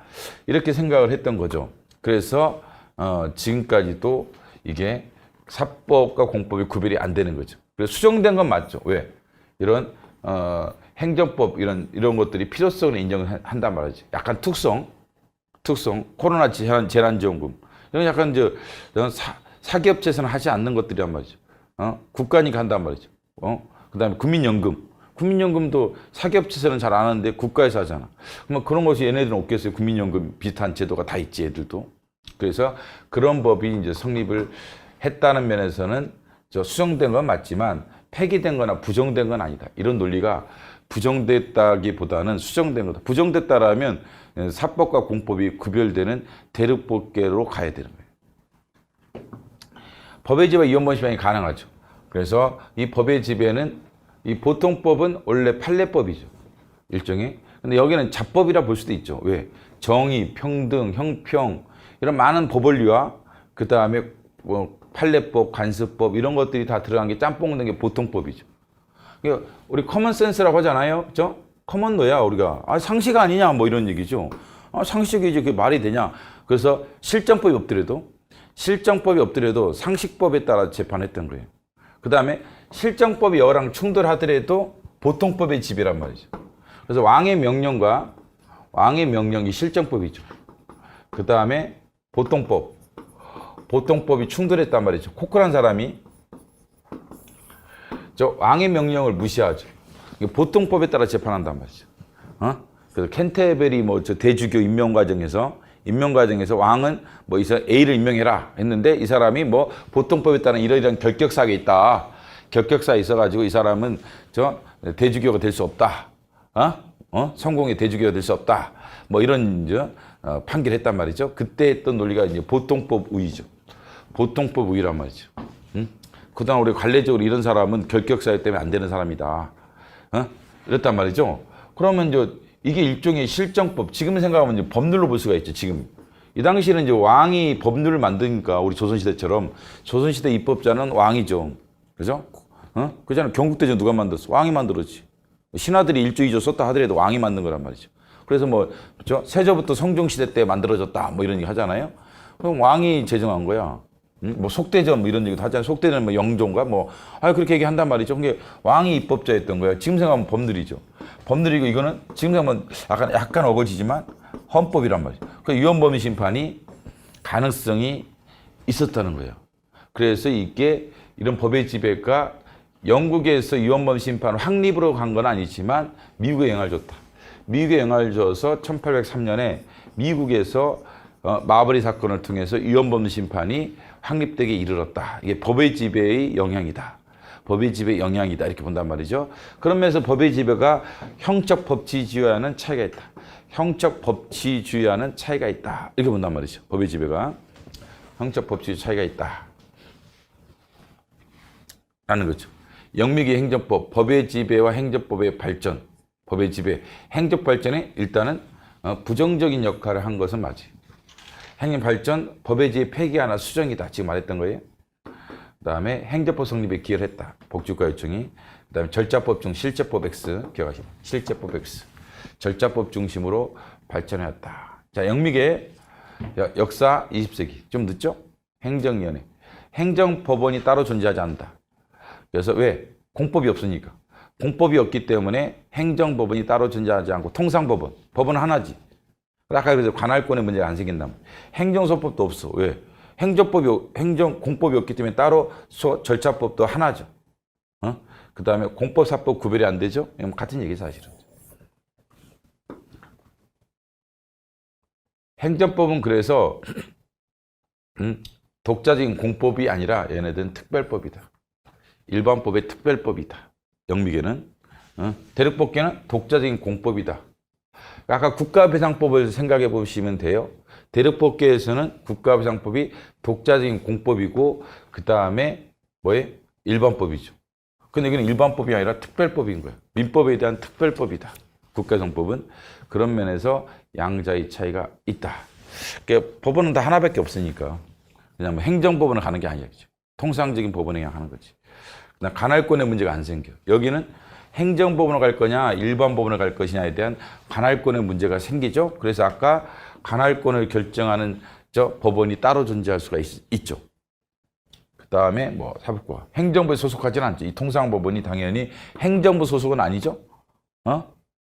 [SPEAKER 1] 이렇게 생각을 했던 거죠. 그래서 지금까지도 이게 사법과 공법이 구별이 안 되는 거죠. 그래서 수정된 건 맞죠. 왜? 이런 행정법 이런 것들이 필요성을 인정을 한단 말이지. 약간 특성, 코로나 재난지원금 이런 약간 사기업체에서는 하지 않는 것들이란 말이죠. 국가니까 한단 말이죠. 그다음에 국민연금도 사기업체에서는 잘 안 하는데 국가에서 하잖아. 그러면 그런 것이 얘네들은 없겠어요. 국민연금 비슷한 제도가 다 있지, 애들도. 그래서 그런 법이 이제 성립을 했다는 면에서는 수정된 건 맞지만 폐기된 거나 부정된 건 아니다. 이런 논리가 부정됐다기보다는 수정된 거다. 부정됐다라면 사법과 공법이 구별되는 대륙법계로 가야 되는 거예요. 법의 지배 이원번 시행이 가능하죠. 그래서 이 법의 지배는 이 보통법은 원래 판례법이죠. 일종의. 근데 여기는 잡법이라 볼 수도 있죠. 왜? 정의, 평등, 형평 이런 많은 법원리와 그 다음에 판례법, 관습법 이런 것들이 다 들어간 게 짬뽕 된 게 보통법이죠. 우리 커먼센스라고 하잖아요. 그죠? 커먼노야 우리가. 상식 아니냐 뭐 이런 얘기죠. 상식이지 그게 말이 되냐. 그래서 실정법이 없더라도 상식법에 따라 재판했던 거예요. 그 다음에 실정법이 여랑 충돌하더라도 보통법의 지배란 말이죠. 그래서 왕의 명령이 실정법이죠. 그 다음에 보통법이 충돌했단 말이죠. 코크란 사람이 왕의 명령을 무시하죠. 보통법에 따라 재판한단 말이죠. 그래서 캔테베리 대주교 임명 과정에서 왕은 A를 임명해라 했는데 이 사람이 보통법에 따른 이러이러한 결격사가 있다. 결격사 있어가지고 이 사람은 대주교가 될 수 없다. 성공의 대주교가 될 수 없다. 이런 판결했단 말이죠. 그때 했던 논리가 이제 보통법 우위죠. 보통법 우위란 말이죠. 그동안 우리 관례적으로 이런 사람은 결격사유 때문에 안 되는 사람이다. 이랬단 말이죠. 그러면 이게 일종의 실정법. 지금 생각하면 이제 법률로 볼 수가 있죠. 지금 이 당시에는 이제 왕이 법률을 만드니까 우리 조선시대처럼 조선시대 입법자는 왕이죠. 그죠? 그잖아. 경국대전 누가 만들었어? 왕이 만들었지. 신하들이 1조 2조 썼다 하더라도 왕이 만든 거란 말이죠. 그래서 뭐 그렇죠? 세조부터 성종시대 때 만들어졌다 뭐 이런 얘기 하잖아요. 그럼 왕이 제정한 거야. 뭐 속대전 뭐 이런 얘기도 하잖아요. 속대전 뭐 영조인가 뭐 그렇게 얘기한단 말이죠. 그게 왕이 입법자였던 거예요. 지금 생각하면 법률이죠. 법률이고 이거는 지금 생각하면 약간 어거지지만 헌법이란 말이죠. 그 유언범위 심판이 가능성이 있었다는 거예요. 그래서 이게 이런 법의 지배가 영국에서 유언범위 심판 확립으로 간 건 아니지만 미국에 영향을 줬다. 미국에 영향을 줘서 1803년에 미국에서 마버리 사건을 통해서 유언범위 심판이 확립되게 이르렀다. 이게 법의 지배의 영향이다. 법의 지배의 영향이다. 이렇게 본단 말이죠. 그런 면에서 법의 지배가 형적 법치주의와는 차이가 있다. 형적 법치주의와는 차이가 있다. 이렇게 본단 말이죠. 법의 지배가 형적 법치주의 차이가 있다. 라는 거죠. 영미기 행정법, 법의 지배와 행정법의 발전, 법의 지배, 행정 발전에 일단은 부정적인 역할을 한 것은 맞아요. 행정 발전, 법의 지배 폐기하나 수정이다. 지금 말했던 거예요. 그다음에 행정법 성립에 기여를 했다. 복지국가 요청이. 그다음에 절차법 중 실제법 X 기억하시죠? 실제법 X. 절차법 중심으로 발전하였다. 자, 영미계 역사 20세기. 좀 늦죠? 행정위원회. 행정법원이 따로 존재하지 않는다. 그래서 왜? 공법이 없으니까. 공법이 없기 때문에 행정법원이 따로 존재하지 않고 통상법원. 법원은 하나지. 아까 그래서 관할권의 문제가 안 생긴다면. 행정소법도 없어. 왜? 공법이 없기 때문에 따로 절차법도 하나죠. 그 다음에 공법, 사법 구별이 안 되죠? 같은 얘기 사실은. 행정법은 그래서 독자적인 공법이 아니라 얘네들은 특별법이다. 일반법의 특별법이다. 영미계는. 대륙법계는 독자적인 공법이다. 아까 국가배상법을 생각해 보시면 돼요. 대륙법계에서는 국가배상법이 독자적인 공법이고 그 다음에 뭐예요? 일반법이죠. 근데 이건 일반법이 아니라 특별법인 거예요. 민법에 대한 특별법이다. 국가배상법은 그런 면에서 양자의 차이가 있다. 그러니까 법원은 다 하나밖에 없으니까 그냥 뭐 행정법원을 가는 게 아니겠죠. 통상적인 법원에 그냥 하는 거지. 그냥 관할권의 문제가 안 생겨. 여기는 행정법원을 갈 거냐 일반법원을 갈 것이냐에 대한 관할권의 문제가 생기죠. 그래서 아까 관할권을 결정하는 법원이 따로 존재할 수가 있죠. 그 다음에 뭐 사법부가 행정부에 소속하지는 않죠. 이 통상법원이 당연히 행정부 소속은 아니죠.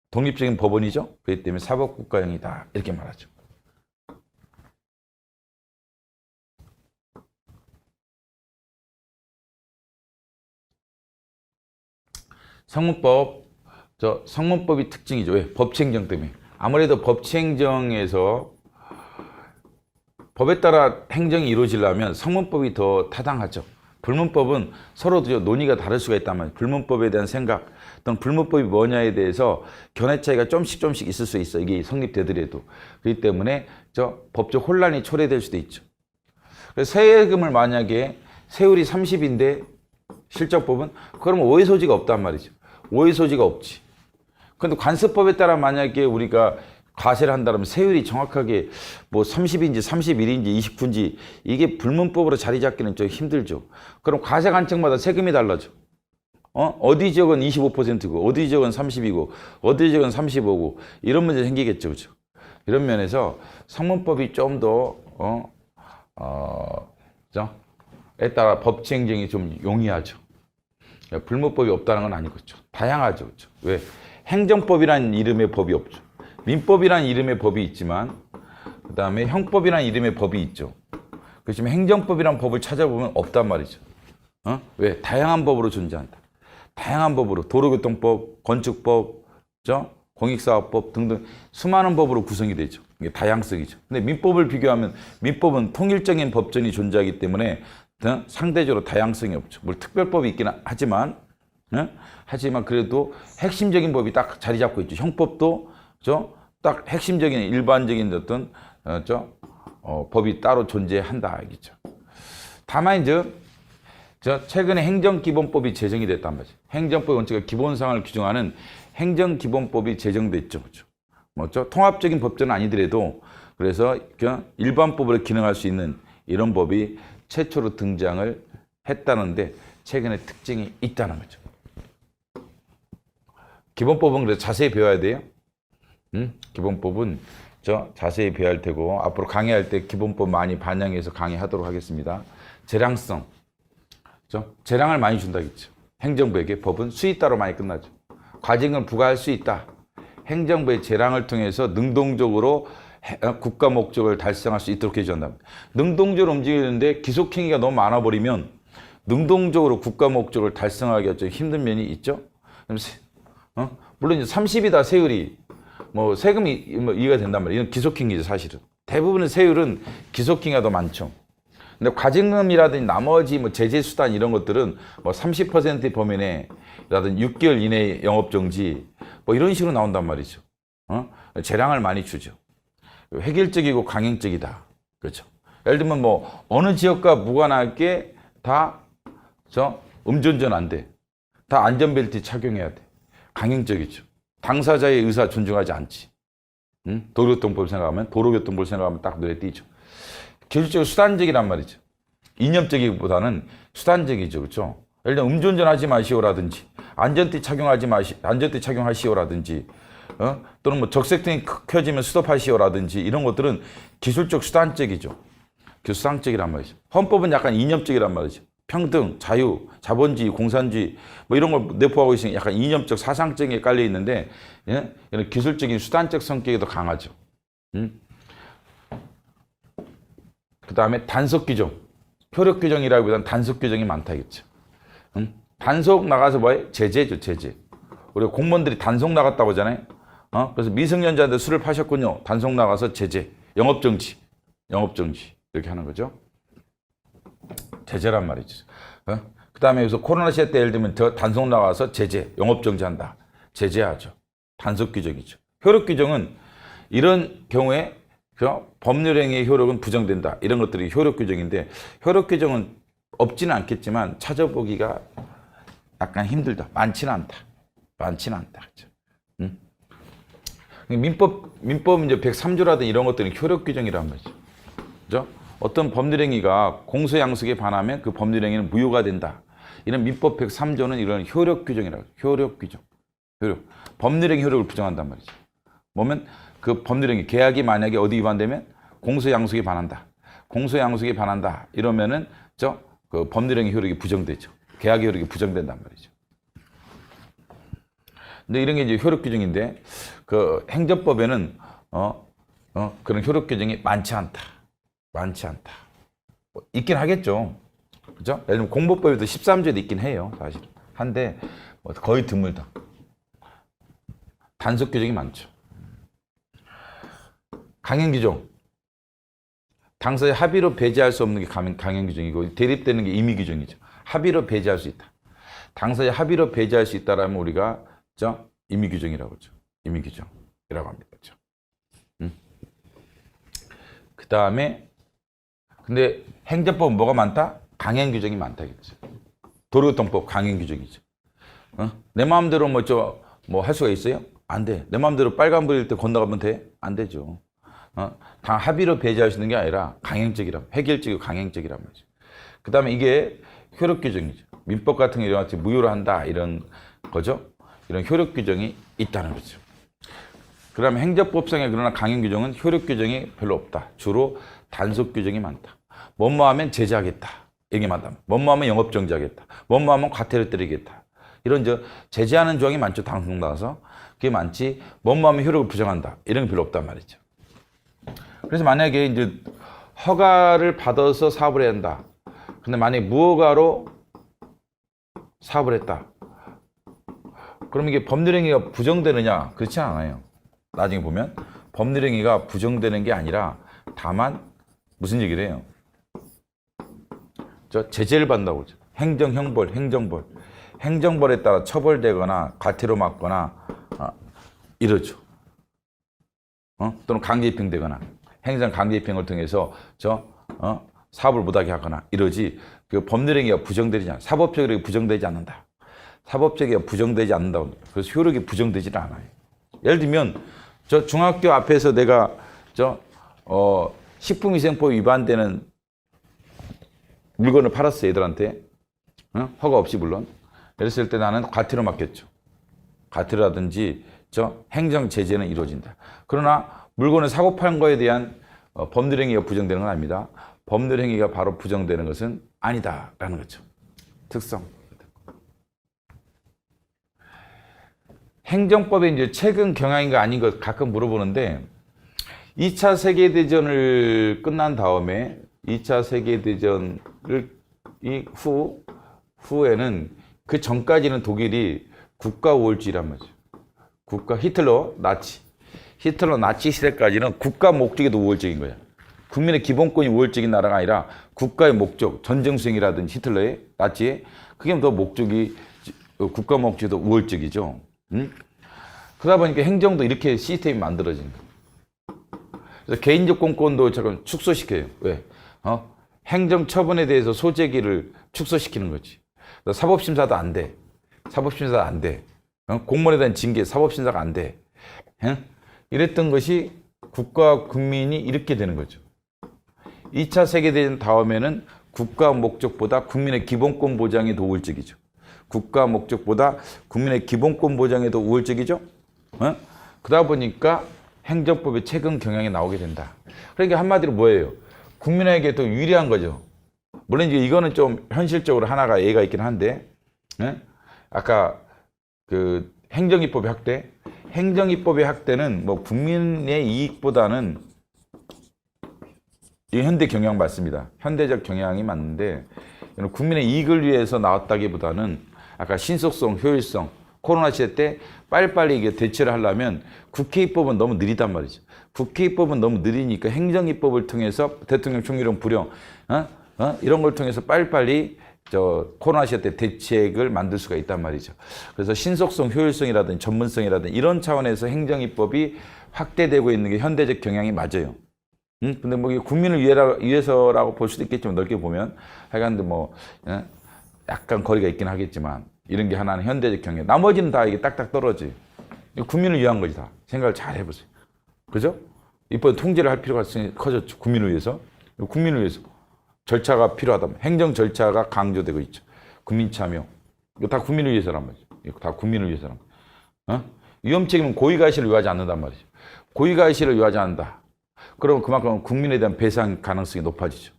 [SPEAKER 1] 독립적인 법원이죠. 그렇기 때문에 사법국가형이다. 이렇게 말하죠. 성문법, 성문법이 특징이죠. 왜? 법치행정 때문에. 아무래도 법치행정에서 법에 따라 행정이 이루어지려면 성문법이 더 타당하죠. 불문법은 서로 논의가 다를 수가 있단 말이에요. 불문법에 대한 생각, 또는 불문법이 뭐냐에 대해서 견해 차이가 좀씩 있을 수 있어. 이게 성립되더라도. 그렇기 때문에 법적 혼란이 초래될 수도 있죠. 그래서 세금을 만약에 세율이 30인데 실적법은 그러면 오해 소지가 없단 말이죠. 오해 소지가 없지. 그런데 관습법에 따라 만약에 우리가 과세를 한다면 세율이 정확하게 뭐 30인지 31인지 29인지 이게 불문법으로 자리 잡기는 좀 힘들죠. 그럼 과세 관청마다 세금이 달라져. 어디 지역은 25%고 어디 지역은 30이고 어디 지역은 35고 이런 문제 생기겠죠. 그렇죠? 이런 면에서 성문법이 좀 더 에 따라 법치 행정이 좀 용이하죠. 불문법이 없다는 건 아니겠죠. 다양하죠. 그렇죠? 왜? 행정법이라는 이름의 법이 없죠. 민법이라는 이름의 법이 있지만 그 다음에 형법이라는 이름의 법이 있죠. 그렇지만 행정법이라는 법을 찾아보면 없단 말이죠. 왜? 다양한 법으로 존재한다. 다양한 법으로 도로교통법, 건축법, 공익사업법 등등 수많은 법으로 구성이 되죠. 이게 다양성이죠. 근데 민법을 비교하면 민법은 통일적인 법전이 존재하기 때문에 상대적으로 다양성이 없죠. 물론 특별법이 있긴 하지만 그래도 핵심적인 법이 딱 자리 잡고 있죠. 형법도 딱 핵심적인 일반적인 어떤 법이 따로 존재한다 알겠죠. 다만 이제 최근에 행정기본법이 제정이 됐단 말이죠. 행정법 원칙의 기본사항을 규정하는 행정기본법이 제정됐죠. 그렇죠? 통합적인 법전은 아니더라도 그래서 일반법으로 기능할 수 있는 이런 법이 최초로 등장을 했다는데 최근에 특징이 있다는 거죠. 기본법은 그래서 자세히 배워야 돼요. 기본법은 자세히 배워야 할 테고 앞으로 강의할 때 기본법 많이 반영해서 강의하도록 하겠습니다. 재량성, 재량을 많이 준다겠죠. 행정부에게 법은 수에 따라 많이 끝나죠. 과징을 부과할 수 있다. 행정부의 재량을 통해서 능동적으로 국가 목적을 달성할 수 있도록 해준다. 능동적으로 움직이는데 기속행위가 너무 많아버리면 능동적으로 국가 목적을 달성하기가 좀 힘든 면이 있죠. 물론 이제 30이다 세율이 뭐 세금이 이해가 된단 말이에요. 이건 기속행위죠 사실은. 대부분의 세율은 기속행위가 더 많죠. 근데 과징금이라든지 나머지 뭐 제재 수단 이런 것들은 뭐 30% 범위 내라든지 6개월 이내 영업정지 뭐 이런 식으로 나온단 말이죠. 재량을 많이 주죠. 획일적이고 강행적이다. 그렇죠. 예를 들면 뭐 어느 지역과 무관하게 다 음주운전 안 돼. 다 안전벨트 착용해야 돼. 강행적이죠. 당사자의 의사 존중하지 않지. 도로교통법 생각하면 도로교통법 생각하면 딱 눈에 띄죠. 기술적으로 수단적이란 말이죠. 이념적이기보다는 수단적이죠. 그렇죠? 예를 들면 음주운전하지 마시오라든지 안전띠 착용하시오라든지 또는 뭐 적색등이 켜지면 스톱하시오라든지 이런 것들은 기술적 수단적이죠. 수단적이란 말이죠. 헌법은 약간 이념적이란 말이죠. 평등, 자유, 자본주의, 공산주의 뭐 이런 걸 내포하고 있으니 약간 이념적, 사상적인 게 깔려 있는데 이런 기술적인 수단적 성격이 더 강하죠. 그 다음에 단속 규정, 효력 규정이라기보다는 단속 규정이 많다겠죠. 단속 나가서 뭐예요? 제재죠, 제재. 우리 공무원들이 단속 나갔다고 하잖아요. 그래서 미성년자한테 술을 파셨군요. 단속 나가서 제재, 영업정지 이렇게 하는 거죠. 제재란 말이죠. 그 다음에 여기서 코로나 시대 때 예를 들면 더 단속 나가서 제재, 영업정지한다. 제재하죠. 단속 규정이죠. 효력 규정은 이런 경우에 법률행위의 효력은 부정된다. 이런 것들이 효력 규정인데 효력 규정은 없지는 않겠지만 찾아보기가 약간 힘들다. 많지는 않다. 그렇죠? 민법 이제 103조라든 이런 것들은 효력 규정이란 말이죠. 그죠? 어떤 법률행위가 공소양속에 반하면 그 법률행위는 무효가 된다. 이런 민법 103조는 이런 효력 규정이라고 해요. 효력 규정. 법률행위 효력을 부정한단 말이죠. 뭐면 그 법률행위, 계약이 만약에 어디 위반되면 공소양속에 반한다. 공소양속에 반한다. 이러면은 그 법률행위 효력이 부정되죠. 계약의 효력이 부정된단 말이죠. 근데 이런 게 이제 효력 규정인데 그 행정법에는 그런 효력 규정이 많지 않다. 뭐 있긴 하겠죠. 그죠? 예를 들면 공보법에도 13조에도 있긴 해요. 사실. 한데 뭐 거의 드물다. 단속 규정이 많죠. 강행 규정. 당사자 합의로 배제할 수 없는 게 강행 규정이고 대립되는 게 임의 규정이죠. 합의로 배제할 수 있다. 당사자 합의로 배제할 수 있다라면 우리가 임의 규정이라고 하죠. 임의 규정이라고 합니다. 그렇죠? 그 다음에 근데 행정법은 뭐가 많다? 강행 규정이 많다겠죠. 도로교통법 강행 규정이죠. 내 마음대로 뭐 할 수가 있어요? 안 돼. 내 마음대로 빨간불일 때 건너가면 돼? 안 되죠. 다 합의로 배제할 수 있는 게 아니라 강행적이란, 획일적이고 강행적이란 말이죠. 그 다음에 이게 효력 규정이죠. 민법 같은 게 이렇게 무효로 한다 이런 거죠. 이런 효력 규정이 있다는 거죠. 그 다음에 행정법상에 그러나 강행 규정은 효력 규정이 별로 없다. 주로 단속 규정이 많다. 뭐뭐 하면 제재하겠다. 이게 많다. 뭐뭐 하면 영업정지하겠다. 뭐뭐 하면 과태료 때리겠다. 이런 제재하는 조항이 많죠. 단속 나가서. 그게 많지. 뭐뭐 하면 효력을 부정한다. 이런 게 별로 없단 말이죠. 그래서 만약에 이제 허가를 받아서 사업을 해야 한다. 근데 만약에 무허가로 사업을 했다. 그러면 이게 법률행위가 부정되느냐? 그렇지 않아요. 나중에 보면 법률행위가 부정되는 게 아니라 다만 무슨 얘기를 해요? 제재를 받는다고 그러죠. 행정형벌. 행정벌에 따라 처벌되거나 과태료 맞거나 이러죠. 또는 강제입행되거나 행정 강제입행을 통해서 사업을 못하게 하거나 이러지 그 법률행위가 부정되지 않아. 사법적으로 부정되지 않는다. 사법적으로 부정되지 않는다고. 그래서 효력이 부정되지는 않아요. 예를 들면 중학교 앞에서 내가 식품위생법 위반되는 물건을 팔았어 애들한테. 허가 없이 물론. 이랬을 때 나는 과태료 맡겠죠. 과태료라든지 행정 제재는 이루어진다. 그러나 물건을 사고 판 거에 대한 법률 행위가 부정되는 건 아닙니다. 법률 행위가 바로 부정되는 것은 아니다라는 거죠. 특성. 행정법의 이제 최근 경향인가 아닌 것 가끔 물어보는데 2차 세계대전을 끝난 다음에 2차 세계대전을 후에는 그 전까지는 독일이 국가 우월주의란 말이죠. 히틀러 나치 시대까지는 국가 목적이 더 우월적인 거야. 국민의 기본권이 우월적인 나라가 아니라 국가의 목적, 전쟁 수행이라든지 히틀러의 나치의 그게 더 목적이 국가 목적이 더 우월적이죠. 그러다 보니까 행정도 이렇게 시스템이 만들어진 거예요. 그래서 개인적 공권도 잠깐 축소시켜요. 왜? 행정 처분에 대해서 소재기를 축소시키는 거지. 사법심사도 안 돼. 사법심사도 안 돼. 공무원에 대한 징계, 사법심사가 안 돼. 이랬던 것이 국가와 국민이 이렇게 되는 거죠. 2차 세계대전 다음에는 국가 목적보다 국민의 기본권 보장이 더 우월적이죠. 국가 목적보다 국민의 기본권 보장이 더 우월적이죠. 그러다 보니까 행정법의 최근 경향이 나오게 된다. 그러니까 한마디로 뭐예요? 국민에게 더 유리한 거죠. 물론 이제 이거는 좀 현실적으로 하나가 예가 있긴 한데, 아까 그 행정입법의 확대, 행정입법의 확대는 뭐 국민의 이익보다는 이 현대 경향 맞습니다. 현대적 경향이 맞는데 국민의 이익을 위해서 나왔다기보다는 아까 신속성, 효율성, 코로나 시대 때 빨리빨리 이게 대처를 하려면 국회 입법은 너무 느리단 말이죠. 국회 입법은 너무 느리니까 행정입법을 통해서 대통령 총리령 불용, 이런 걸 통해서 빨리빨리 코로나 시대 때 대책을 만들 수가 있단 말이죠. 그래서 신속성, 효율성이라든지 전문성이라든지 이런 차원에서 행정입법이 확대되고 있는 게 현대적 경향이 맞아요. 근데 뭐 국민을 위해서라고 볼 수도 있겠지만 넓게 보면 하여간 뭐 약간 거리가 있긴 하겠지만 이런 게 하나는 현대적 경향. 나머지는 다 이게 딱딱 떨어지. 국민을 위한 거지 다. 생각을 잘 해보세요. 그죠? 이번 통제를 할 필요가 커졌죠. 국민을 위해서. 국민을 위해서. 절차가 필요하다면 행정 절차가 강조되고 있죠. 국민 참여. 이거 다 국민을 위해서란 말이죠. 이거 다 국민을 위해서란 말이죠. 위험 책임은 고의가시를 요하지 않는단 말이죠. 고의가시를 요하지 않는다. 그러면 그만큼 국민에 대한 배상 가능성이 높아지죠.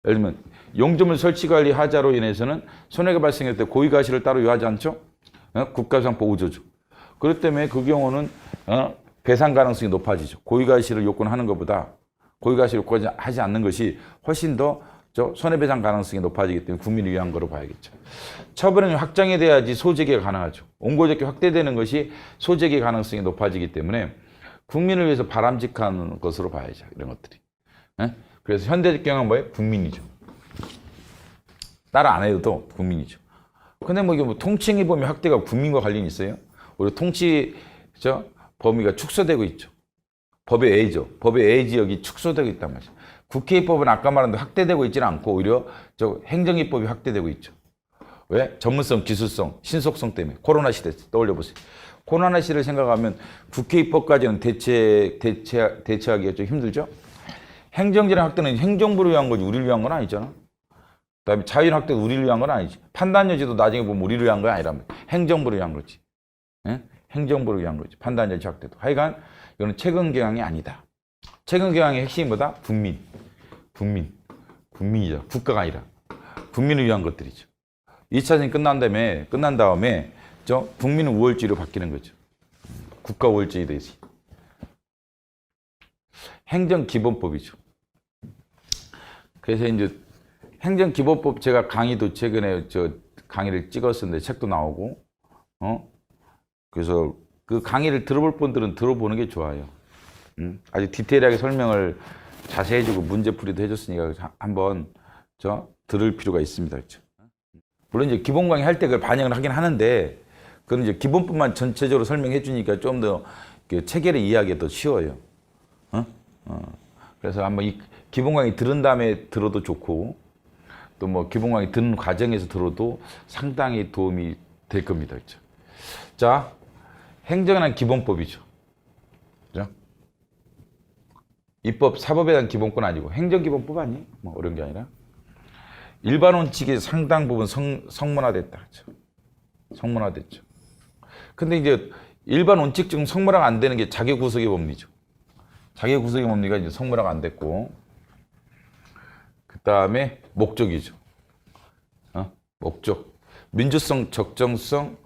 [SPEAKER 1] 예를 들면 용적물 설치 관리 하자로 인해서는 손해가 발생할 때 고의가시를 따로 요하지 않죠. 국가상 보호조죠. 그렇기 때문에 그 경우는 배상 가능성이 높아지죠. 고의가시를 요건하는 것보다 고의가시를 요건하지 않는 것이 훨씬 더 손해배상 가능성이 높아지기 때문에 국민을 위한 거로 봐야겠죠. 처벌은 확장이 돼야지 소재기가 가능하죠. 원고적이 확대되는 것이 소재기 가능성이 높아지기 때문에 국민을 위해서 바람직한 것으로 봐야죠. 이런 것들이. 그래서 현대적 경향은 뭐예요? 국민이죠. 따라 안 해도 국민이죠. 근데 뭐 이게 뭐 통칭의 범위 확대가 국민과 관련이 있어요? 우리 통치 범위가 축소되고 있죠. 법의 애죠. 법의 애 지역이 축소되고 있단 말이죠. 국회입법은 아까 말한 대로 확대되고 있지는 않고 오히려 행정입법이 확대되고 있죠. 왜? 전문성, 기술성, 신속성 때문에. 코로나 시대 떠올려 보세요. 코로나 시대를 생각하면 국회입법까지는 대체하기가 좀 힘들죠. 행정질의 확대는 행정부를 위한 거지 우리를 위한 건 아니잖아. 그다음에 자율 확대도 우리를 위한 건 아니지. 판단 여지도 나중에 보면 우리를 위한 건 아니라면 행정부를 위한 거지. 행정부를 위한 거지. 판단 여지 확대도. 하여간 이거는 최근 경향이 아니다. 최근 경향의 핵심이 뭐다? 국민이죠. 국가가 아니라 국민을 위한 것들이죠. 2차전이 끝난 다음에 국민은 우월주의로 바뀌는 거죠. 국가 우월주의 대신. 행정기본법이죠. 그래서 이제 행정기본법 제가 강의도 최근에 강의를 찍었었는데 책도 나오고, 그래서 그 강의를 들어볼 분들은 들어보는 게 좋아요. 아주 디테일하게 설명을 자세히 해주고 문제풀이도 해줬으니까 한번 들을 필요가 있습니다. 그렇죠? 물론 이제 기본 강의 할 때 그걸 반영을 하긴 하는데, 그건 이제 기본법만 전체적으로 설명해 주니까 좀 더 체계를 이해하기가 더 쉬워요. 그래서 한번 이 기본 강의 들은 다음에 들어도 좋고, 또 뭐 기본 강의 듣는 과정에서 들어도 상당히 도움이 될 겁니다. 그렇죠? 자, 행정이란 기본법이죠. 그죠? 입법, 사법에 대한 기본권 아니고 행정기본법 아니에요? 뭐 어려운 게 아니라. 일반 원칙의 상당 부분 성문화됐다. 그렇죠? 성문화됐죠. 근데 이제 일반 원칙 중 성문화가 안 되는 게 자기구속의 법리죠. 자기구속의 법리가 이제 성문화가 안 됐고, 그 다음에 목적이죠. 목적. 민주성, 적정성,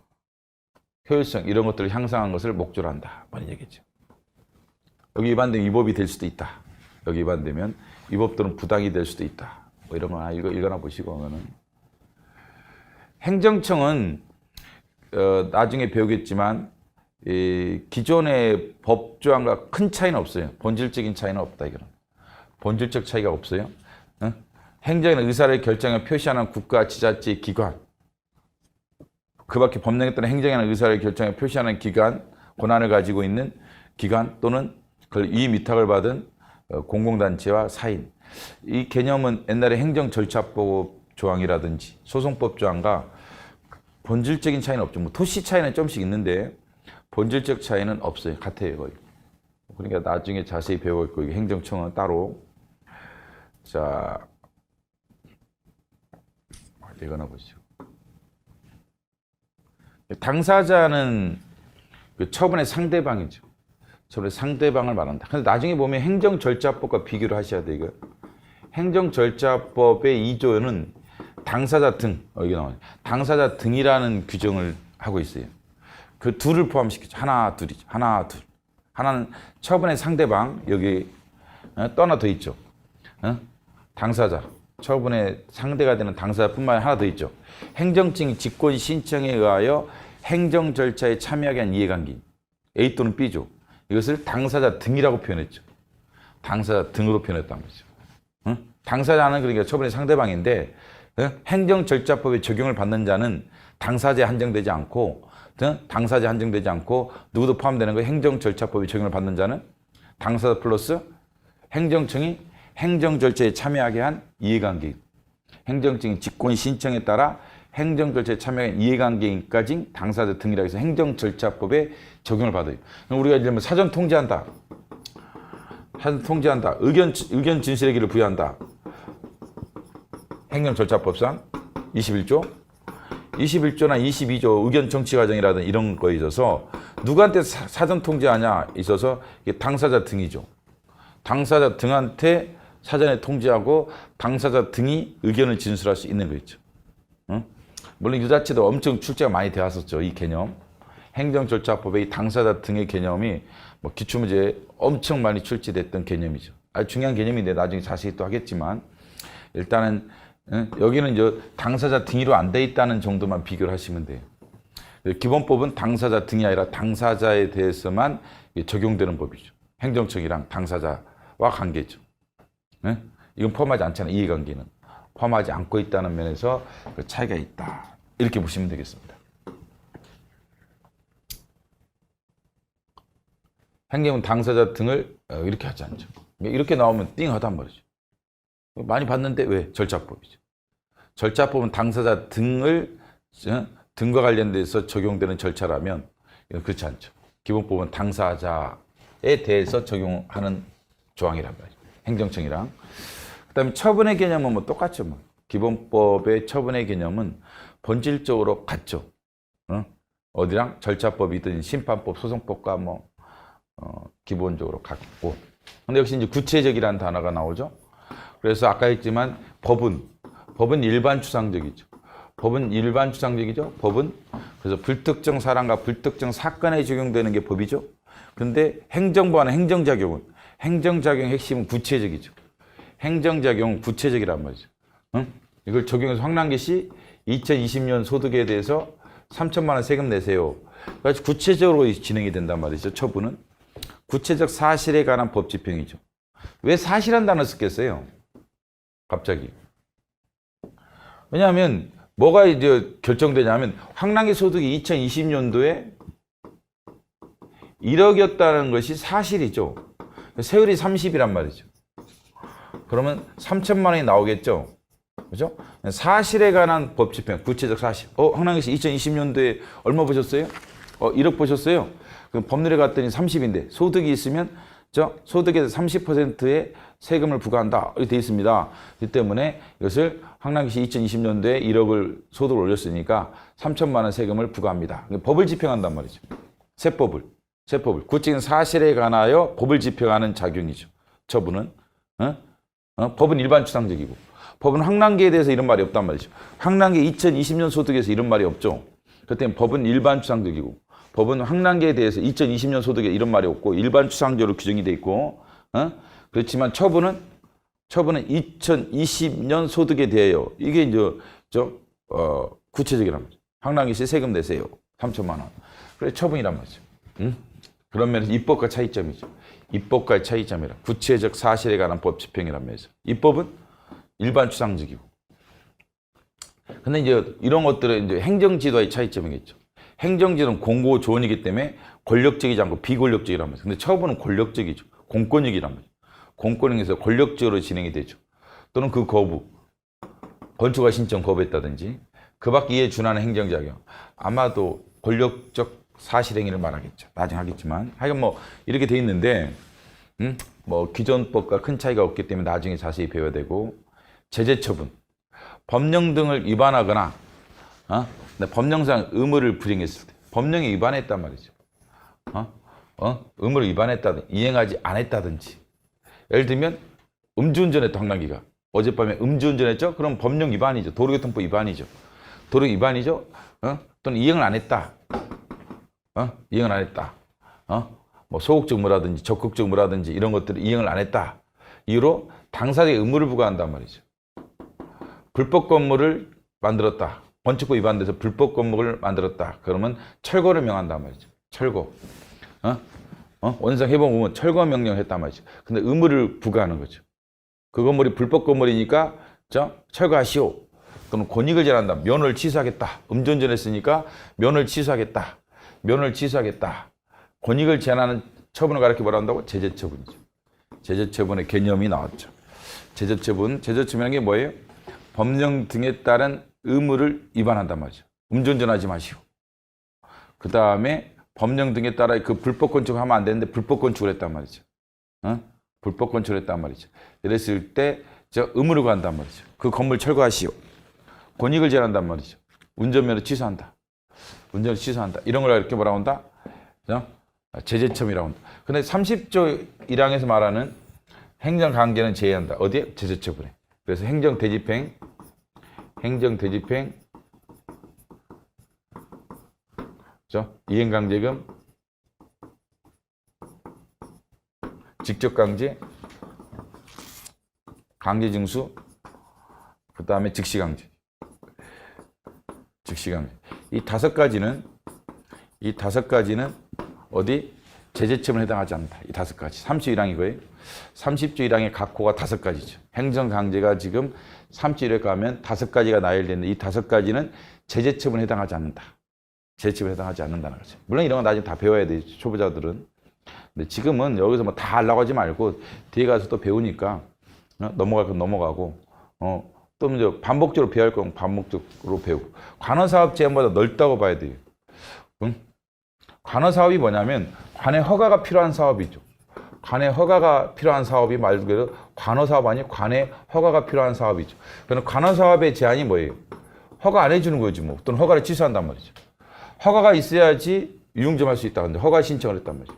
[SPEAKER 1] 효율성 이런 것들을 향상한 것을 목적으로 한다. 이런 얘기죠. 여기 위반되면 위법이 될 수도 있다. 여기 위반되면 위법도는 부당이 될 수도 있다. 뭐 이런 거 읽어나 보시고 그러면은 행정청은 나중에 배우겠지만 이 기존의 법조항과 큰 차이는 없어요. 본질적인 차이는 없다. 이거는 본질적 차이가 없어요. 행정의 의사를 결정해 표시하는 국가 지자체 기관, 그밖에 법령에 따른 행정의 의사를 결정해 표시하는 기관, 권한을 가지고 있는 기관 또는 그걸 위탁을 받은 공공단체와 사인. 이 개념은 옛날에 행정절차법 조항이라든지 소송법 조항과 본질적인 차이는 없죠. 뭐 토시 차이는 좀씩 있는데 본질적 차이는 없어요. 같아요, 거의. 그러니까 나중에 자세히 배우고 있고, 행정청은 따로. 자, 이거나 보시죠. 당사자는 그 처분의 상대방이죠. 처분의 상대방을 말한다. 근데 나중에 보면 행정절차법과 비교를 하셔야 돼요. 이거. 행정절차법의 2조는 당사자 등, 이게 나와요. 당사자 등이라는 규정을 하고 있어요. 그 둘을 포함시키죠. 하나, 둘이죠. 하나, 둘. 하나는 처분의 상대방, 여기 또 하나 더 있죠. 당사자. 처분의 상대가 되는 당사자뿐만 아니라 하나 더 있죠. 행정증 직권 신청에 의하여 행정 절차에 참여하게 한 이해관계. A 또는 B죠. 이것을 당사자 등이라고 표현했죠. 당사자 등으로 표현했다는 거죠. 당사자는 그러니까 처분의 상대방인데 행정절차법에 적용을 받는 자는 당사자에 한정되지 않고 당사자에 한정되지 않고 누구도 포함되는 거 행정절차법에 적용을 받는 자는 당사자 플러스 행정청이 행정절차에 참여하게 한 이해관계. 행정증 직권 신청에 따라 행정절차에 참여한 이해관계인까지 당사자 등이라고 해서 행정절차법에 적용을 받아요. 우리가 예를 들면 사전 통지한다. 사전 통지한다. 의견 진술의 길을 부여한다. 행정절차법상 21조. 21조나 22조 의견 정치 과정이라든 이런 거에 있어서 누구한테 사전 통지하냐 있어서 이게 당사자 등이죠. 당사자 등한테 사전에 통지하고 당사자 등이 의견을 진술할 수 있는 거 있죠. 물론 이 자체도 엄청 출제가 많이 되었었죠. 이 개념. 행정절차법의 이 당사자 등의 개념이 뭐 기출문제에 엄청 많이 출제됐던 개념이죠. 아주 중요한 개념인데 나중에 자세히 또 하겠지만 일단은 여기는 이제 당사자 등위로 안 돼 있다는 정도만 비교를 하시면 돼요. 기본법은 당사자 등이 아니라 당사자에 대해서만 적용되는 법이죠. 행정청이랑 당사자와 관계죠. 이건 포함하지 않잖아요. 이해관계는. 포함하지 않고 있다는 면에서 그 차이가 있다. 이렇게 보시면 되겠습니다. 행정은 당사자 등을 이렇게 하지 않죠. 이렇게 나오면 띵하단 말이죠. 많이 봤는데 왜? 절차법이죠. 절차법은 당사자 등을 등과 관련돼서 적용되는 절차라면 그렇지 않죠. 기본법은 당사자에 대해서 적용하는 조항이란 말이죠. 행정청이랑. 그 다음에 처분의 개념은 뭐 똑같죠. 뭐. 기본법의 처분의 개념은 본질적으로 같죠. 어디랑 절차법이든 심판법, 소송법과 뭐 기본적으로 같고. 근데 역시 이제 구체적이라는 단어가 나오죠. 그래서 아까 했지만 법은 일반 추상적이죠. 법은 일반 추상적이죠. 법은 그래서 불특정 사람과 불특정 사건에 적용되는 게 법이죠. 근데 행정부와는 행정작용은 행정작용의 핵심은 구체적이죠. 행정작용은 구체적이란 말이죠. 이걸 적용해서 황남기 씨 2020년 소득에 대해서 3천만 원 세금 내세요. 그래서 구체적으로 진행이 된단 말이죠. 처분은 구체적 사실에 관한 법 집행이죠. 왜 사실한 단어 썼겠어요? 갑자기. 왜냐하면 뭐가 이제 결정되냐면 황남기 소득이 2020년도에 1억이었다는 것이 사실이죠. 세율이 30이란 말이죠. 그러면 3천만 원이 나오겠죠. 그죠? 사실에 관한 법 집행, 구체적 사실. 황남기 씨 2020년도에 얼마 보셨어요? 1억 보셨어요? 그 법률에 갔더니 30인데 소득이 있으면 소득에서 30%의 세금을 부과한다. 이렇게 되어 있습니다. 이 때문에 이것을 황남기시 2020년도에 1억을 소득을 올렸으니까 3천만 원 세금을 부과합니다. 법을 집행한단 말이죠. 세법을. 구체적인 사실에 관하여 법을 집행하는 작용이죠. 처분은. 법은 일반 추상적이고 법은 황남기에 대해서 이런 말이 없단 말이죠. 황남기 2020년 소득에서 이런 말이 없죠. 그때 법은 일반 추상적이고 법은 황남기에 대해서 2020년 소득에 이런 말이 없고 일반 추상적으로 규정이 돼 있고 그렇지만 처분은 2020년 소득에 대하여 이게 이제 구체적이란 말이죠. 황남기시 세금 내세요. 3천만 원. 그래 처분이란 말이죠. 그런 면에서 입법과 차이점이죠. 입법과의 차이점이라 구체적 사실에 관한 법 집행이란 면에서 입법은 일반 추상적이고 근데 이제 이런 것들은 이제 행정지도의 차이점이겠죠. 행정지도는 공고 조언이기 때문에 권력적이지 않고 비권력적이란 말이죠. 근데 처분은 권력적이죠. 공권력이란 말이죠. 공권력에서 권력적으로 진행이 되죠. 또는 그 거부, 건축허가 신청 거부했다든지 그 밖에 이에 준하는 행정작용 아마도 권력적 사실행위를 말하겠죠. 나중에 하겠지만 하여간 뭐 이렇게 돼 있는데 뭐 기존법과 큰 차이가 없기 때문에 나중에 자세히 배워야 되고 제재처분 법령 등을 위반하거나 법령상 의무를 불이행했을 때 법령에 위반했단 말이죠. 의무를 위반했다든지 이행하지 않았다든지 예를 들면 음주운전했다 황남기가 어젯밤에 음주운전했죠? 그럼 법령 위반이죠. 도로교통법 위반이죠. 도로 위반이죠. 또는 이행을 안 했다. 이행을 안 했다. 뭐 소극적 의무라든지 적극적 의무라든지 이런 것들을 이행을 안 했다. 이유로 당사자의 의무를 부과한단 말이죠. 불법 건물을 만들었다. 건축법 위반돼서 불법 건물을 만들었다. 그러면 철거를 명한단 말이죠. 철거. 원상 해본 의무 철거 명령을 했단 말이죠. 근데 의무를 부과하는 거죠. 그 건물이 불법 건물이니까 철거하시오. 또는 권익을 제한한다. 면허를 취소하겠다. 음주운전했으니까 면허를 취소하겠다. 권익을 제한하는 처분을 가리켜 뭐라 한다고? 제재처분이죠. 제재처분의 개념이 나왔죠. 제재처분이라는 게 뭐예요? 법령 등에 따른 의무를 위반한단 말이죠. 음주운전하지 마시오. 그 다음에 법령 등에 따라 그 불법 건축을 하면 안 되는데 불법 건축을 했단 말이죠. 불법 건축을 했단 말이죠. 이랬을 때 의무를 구한단 말이죠. 그 건물 철거하시오. 권익을 제한한단 말이죠. 운전면허 취소한다. 운전을 취소한다. 이런 걸 이렇게 뭐라고 한다? 제재처분이라고 한다. 근데 30조 1항에서 말하는 행정강제는 제외한다. 어디에? 제재처분에. 그래서 행정대집행, 이행강제금, 직접강제, 강제징수, 그 다음에 즉시강제. 이 다섯 가지는 어디? 제재처분에 해당하지 않는다. 이 다섯 가지. 30조 1항이고요. 30조 1항의 각호가 다섯 가지죠. 행정강제가 지금 30조 1항에 가면 다섯 가지가 나열되는데 이 다섯 가지는 제재처분에 해당하지 않는다. 제재처분에 해당하지 않는다는 거죠. 물론 이런 건 나중에 다 배워야 돼요. 초보자들은. 근데 지금은 여기서 뭐 다 하려고 하지 말고 뒤에 가서 또 배우니까 넘어갈 건 넘어가고 또 이제 반복적으로 배워야 할 건 반복적으로 배우고 관원사업 제한보다 넓다고 봐야 돼요. 관원사업이 뭐냐면 관의 허가가 필요한 사업이죠. 관의 허가가 필요한 사업이 말 그대로 관원사업 아니고 관의 허가가 필요한 사업이죠. 그럼 관원사업의 제한이 뭐예요? 허가 안 해주는 거지 뭐. 또는 허가를 취소한단 말이죠. 허가가 있어야지 유용점 할 수 있다. 근데 허가 신청을 했단 말이죠.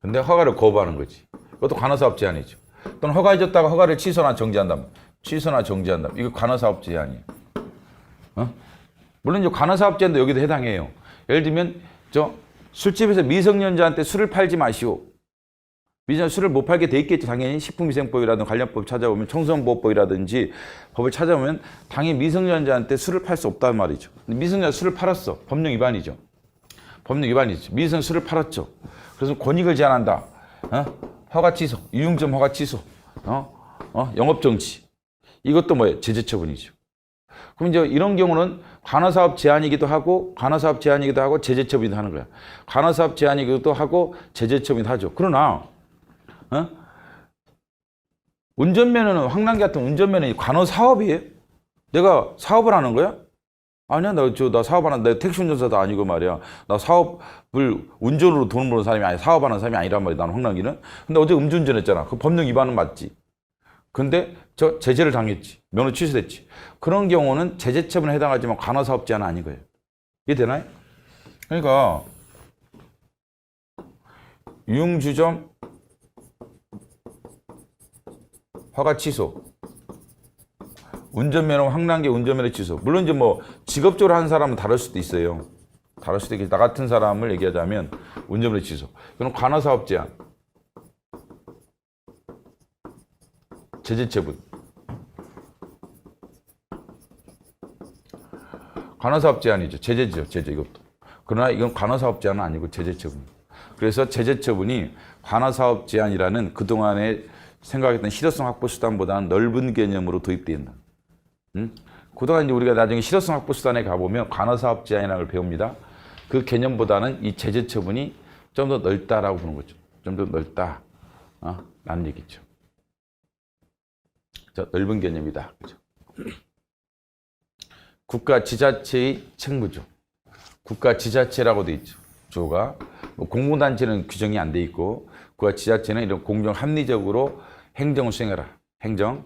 [SPEAKER 1] 근데 허가를 거부하는 거지. 그것도 관원사업 제한이죠. 또는 허가해줬다가 허가를 취소나 정지한다면 이거 관원사업 제한이에요. 물론 이제 관원사업 제한도 여기도 해당해요. 예를 들면 술집에서 미성년자한테 술을 팔지 마시오. 미성년자 술을 못 팔게 돼 있겠죠. 당연히 식품위생법이라든지 관련법 찾아보면 청소년보호법이라든지 법을 찾아보면 당연히 미성년자한테 술을 팔 수 없단 말이죠. 근데 미성년자 술을 팔았어. 법령 위반이죠. 미성년 술을 팔았죠. 그래서 권익을 제한한다. 허가 취소, 유용점 허가 취소, 영업정지. 이것도 뭐예요? 제재처분이죠. 그럼 이제 이런 경우는 관원사업 제한이기도 하고 제재처분이기도 하는 거야. 관원사업 제한이기도 하고 제재처분이기도 하죠. 그러나 운전면허는 황남기 같은 운전면허는 관원사업이에요. 내가 사업을 하는 거야? 아니야, 나 사업하는, 내 택시 운전사도 아니고 말이야. 나 사업을 운전으로 돈 버는 사람이 아니, 사업하는 사람이 아니란 말이야. 나는 황남기는. 근데 어제 음주운전 했잖아. 그 법령 위반은 맞지. 근데 저 제재를 당했지. 면허 취소됐지. 그런 경우는 제재 처분에 해당하지만 관할사업 제한은 아닌 거예요. 이해되나요? 그러니까 유흥주점 허가 취소, 운전면허 황남기 운전면허 취소. 물론 이제 뭐 직업적으로 한 사람은 다를 수도 있어요. 다를 수도 있겠지. 나 같은 사람을 얘기하자면 운전면허 취소. 그럼 관할사업 제한, 제재 처분. 관할사업 제한이죠. 제재죠. 제재 이것도. 그러나 이건 관할사업 제한은 아니고 제재 처분. 그래서 제재 처분이 관할사업 제한이라는 그동안에 생각했던 실효성 확보 수단보다는 넓은 개념으로 도입되어 있는. 그동안 이제 우리가 나중에 실효성 확보 수단에 가보면 관할사업 제한이라는 걸 배웁니다. 그 개념보다는 이 제재 처분이 좀 더 넓다라고 보는 거죠. 좀 더 넓다. 라는 얘기죠. 자, 넓은 개념이다. 그죠? 국가 지자체의 책무죠. 국가 지자체라고 돼 있죠. 주어가. 뭐 공공단체는 규정이 안 돼 있고, 국가 지자체는 이런 공정 합리적으로 행정을 수행해라. 행정.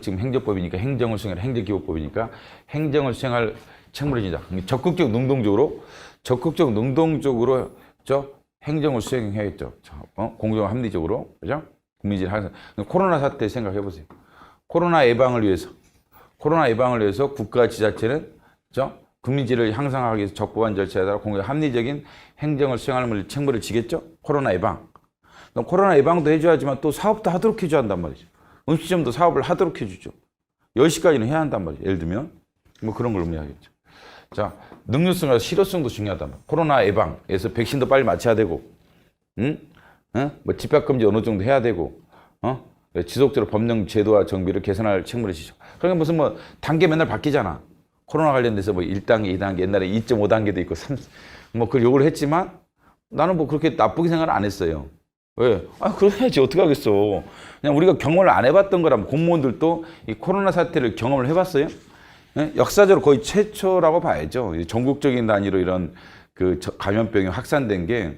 [SPEAKER 1] 지금 행정법이니까 행정을 수행해라. 행정기본법이니까 행정을 수행할 책무를 지자. 적극적 능동적으로 행정을 수행해야겠죠. 공정 합리적으로. 그죠? 국민질 항상. 코로나 사태 생각해 보세요. 코로나 예방을 위해서 국가 지자체는 국민질을 향상하기 위해서 적법한 절차에 따라 공정 합리적인 행정을 수행할 책무를 지겠죠? 코로나 예방. 코로나 예방도 해줘야지만 또 사업도 하도록 해줘야 한단 말이죠. 음식점도 사업을 하도록 해주죠. 10시까지는 해야 한단 말이죠. 예를 들면. 뭐 그런 걸 의미하겠죠. 자, 능률성과 실효성도 중요하단 말이에요. 코로나 예방에서 백신도 빨리 맞춰야 되고, 뭐 집합금지 어느 정도 해야 되고, 지속적으로 법령 제도와 정비를 개선할 책무를 지죠. 그러니까 무슨 뭐 단계 맨날 바뀌잖아. 코로나 관련돼서 뭐 1단계, 2단계, 옛날에 2.5단계도 있고, 뭐 그걸 요구를 했지만 나는 뭐 그렇게 나쁘게 생각을 안 했어요. 왜? 그럼 해야지. 어떻게 하겠어. 그냥 우리가 경험을 안 해봤던 거라면 공무원들도 이 코로나 사태를 경험을 해봤어요. 역사적으로 거의 최초라고 봐야죠. 전국적인 단위로 이런 그 감염병이 확산된 게,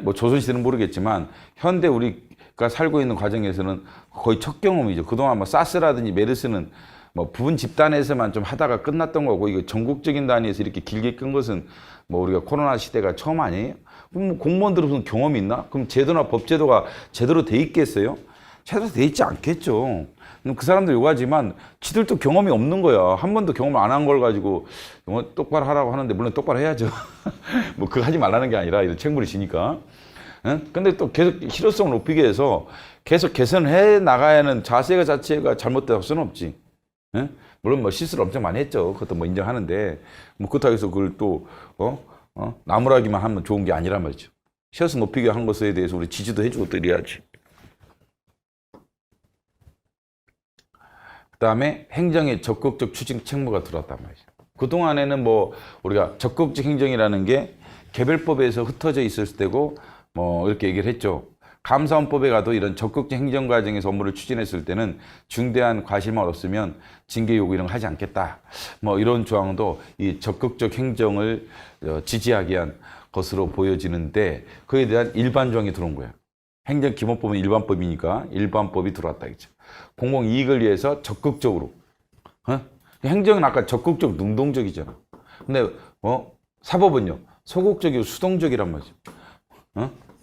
[SPEAKER 1] 뭐 조선시대는 모르겠지만 현대 우리가 살고 있는 과정에서는 거의 첫 경험이죠. 그동안 뭐 사스라든지 메르스는 뭐 부분 집단에서만 좀 하다가 끝났던 거고, 이거 전국적인 단위에서 이렇게 길게 끈 것은 뭐 우리가 코로나 시대가 처음 아니에요? 그럼 뭐 공무원들은 무슨 경험이 있나? 그럼 제도나 법제도가 제대로 돼 있겠어요? 제대로 돼 있지 않겠죠. 그 사람들 요구하지만 지들도 경험이 없는 거야. 한 번도 경험을 안 한 걸 가지고 뭐 똑바로 하라고 하는데, 물론 똑바로 해야죠. 뭐 그거 하지 말라는 게 아니라 이런 책무를 지니까. 근데 또 계속 실효성을 높이기 위해서 계속 개선해 나가야 하는 자세가 자체가 잘못될 수는 없지. 물론 뭐 실수를 엄청 많이 했죠. 그것도 뭐 인정하는데, 뭐 그렇다고 해서 그걸 또 나무라기만 하면 좋은 게 아니란 말이죠. 실효성 높이기 한 것에 대해서 우리 지지도 해주고 또 이래야지. 그다음에 행정의 적극적 추진 책무가 들어왔단 말이죠. 그동안에는 뭐 우리가 적극적 행정이라는 게 개별법에서 흩어져 있을 때고, 뭐 이렇게 얘기를 했죠. 감사원법에 가도 이런 적극적 행정 과정에서 업무를 추진했을 때는 중대한 과실만 없으면 징계 요구 이런 거 하지 않겠다. 뭐 이런 조항도 이 적극적 행정을 지지하기 위한 것으로 보여지는데, 그에 대한 일반 조항이 들어온 거야. 행정기본법은 일반법이니까 일반법이 들어왔다 이죠. 공공이익을 위해서 적극적으로. 행정은 아까 적극적, 능동적이잖아. 근데 사법은요, 소극적이고 수동적이란 말이죠.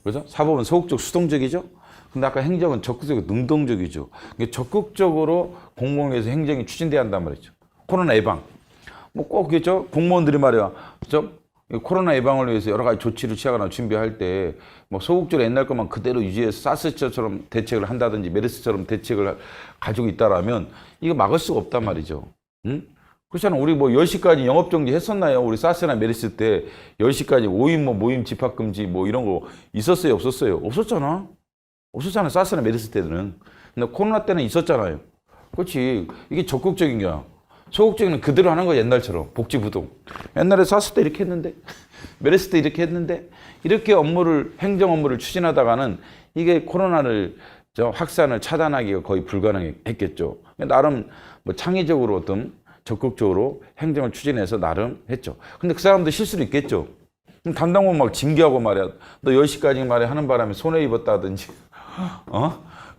[SPEAKER 1] 그죠? 사법은 소극적, 수동적이죠. 근데 아까 행정은 적극적이고 능동적이죠. 적극적으로 공공에서 행정이 추진돼야 한단 말이죠. 코로나 예방. 뭐 꼭 그겠죠? 공무원들이 말이야. 코로나 예방을 위해서 여러 가지 조치를 취하거나 준비할 때 뭐 소극적으로 옛날 것만 그대로 유지해서 사스처럼 대책을 한다든지 메르스처럼 대책을 가지고 있다라면 이거 막을 수가 없단 말이죠. 그렇잖아. 우리 뭐 10시까지 영업정지 했었나요? 우리 사스나 메르스 때 10시까지 5인 뭐 모임 집합금지 뭐 이런 거 있었어요? 없었어요? 없었잖아. 없었잖아. 사스나 메르스 때는. 근데 코로나 때는 있었잖아요. 그렇지. 이게 적극적인 거야. 소극적인 그대로 하는 거 옛날처럼 복지부동. 옛날에 사스 때 이렇게 했는데, 메르스 때 이렇게 했는데, 이렇게 행정 업무를 추진하다가는 이게 코로나를 확산을 차단하기가 거의 불가능했겠죠. 나름 뭐 창의적으로 어떤 적극적으로 행정을 추진해서 나름 했죠. 근데 그 사람도 실수도 있겠죠. 그럼 담당본 막 징계하고 말이야. 너 10시까지 말이야 하는 바람에 손해 입었다든지,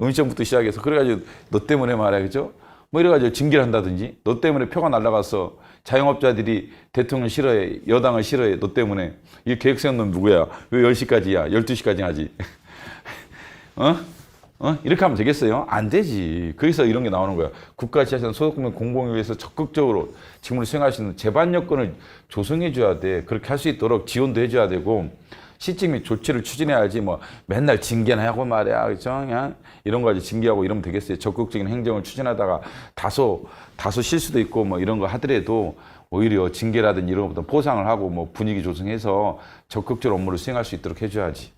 [SPEAKER 1] 음식점부터 시작해서 그래가지고 너 때문에 말이야, 그죠? 뭐 이래가지고 징계를 한다든지, 너 때문에 표가 날라가서 자영업자들이 대통령 싫어해, 여당을 싫어해, 너 때문에. 이 계획 세운 놈 누구야? 왜 10시까지야? 12시까지 하지? 이렇게 하면 되겠어요? 안 되지. 그래서 이런 게 나오는 거야. 국가 지자체는 소득국민 공공을 위해서 적극적으로 직무를 수행할 수 있는 제반 여건을 조성해 줘야 돼. 그렇게 할 수 있도록 지원도 해줘야 되고, 실직 및 조치를 추진해야지 뭐 맨날 징계나 하고 말이야. 그죠? 그냥 이런 거 가지고 징계하고 이러면 되겠어요. 적극적인 행정을 추진하다가 다소 실수도 있고 뭐 이런 거 하더라도 오히려 징계라든지 이런 것보다 포상을 하고 뭐 분위기 조성해서 적극적으로 업무를 수행할 수 있도록 해줘야지.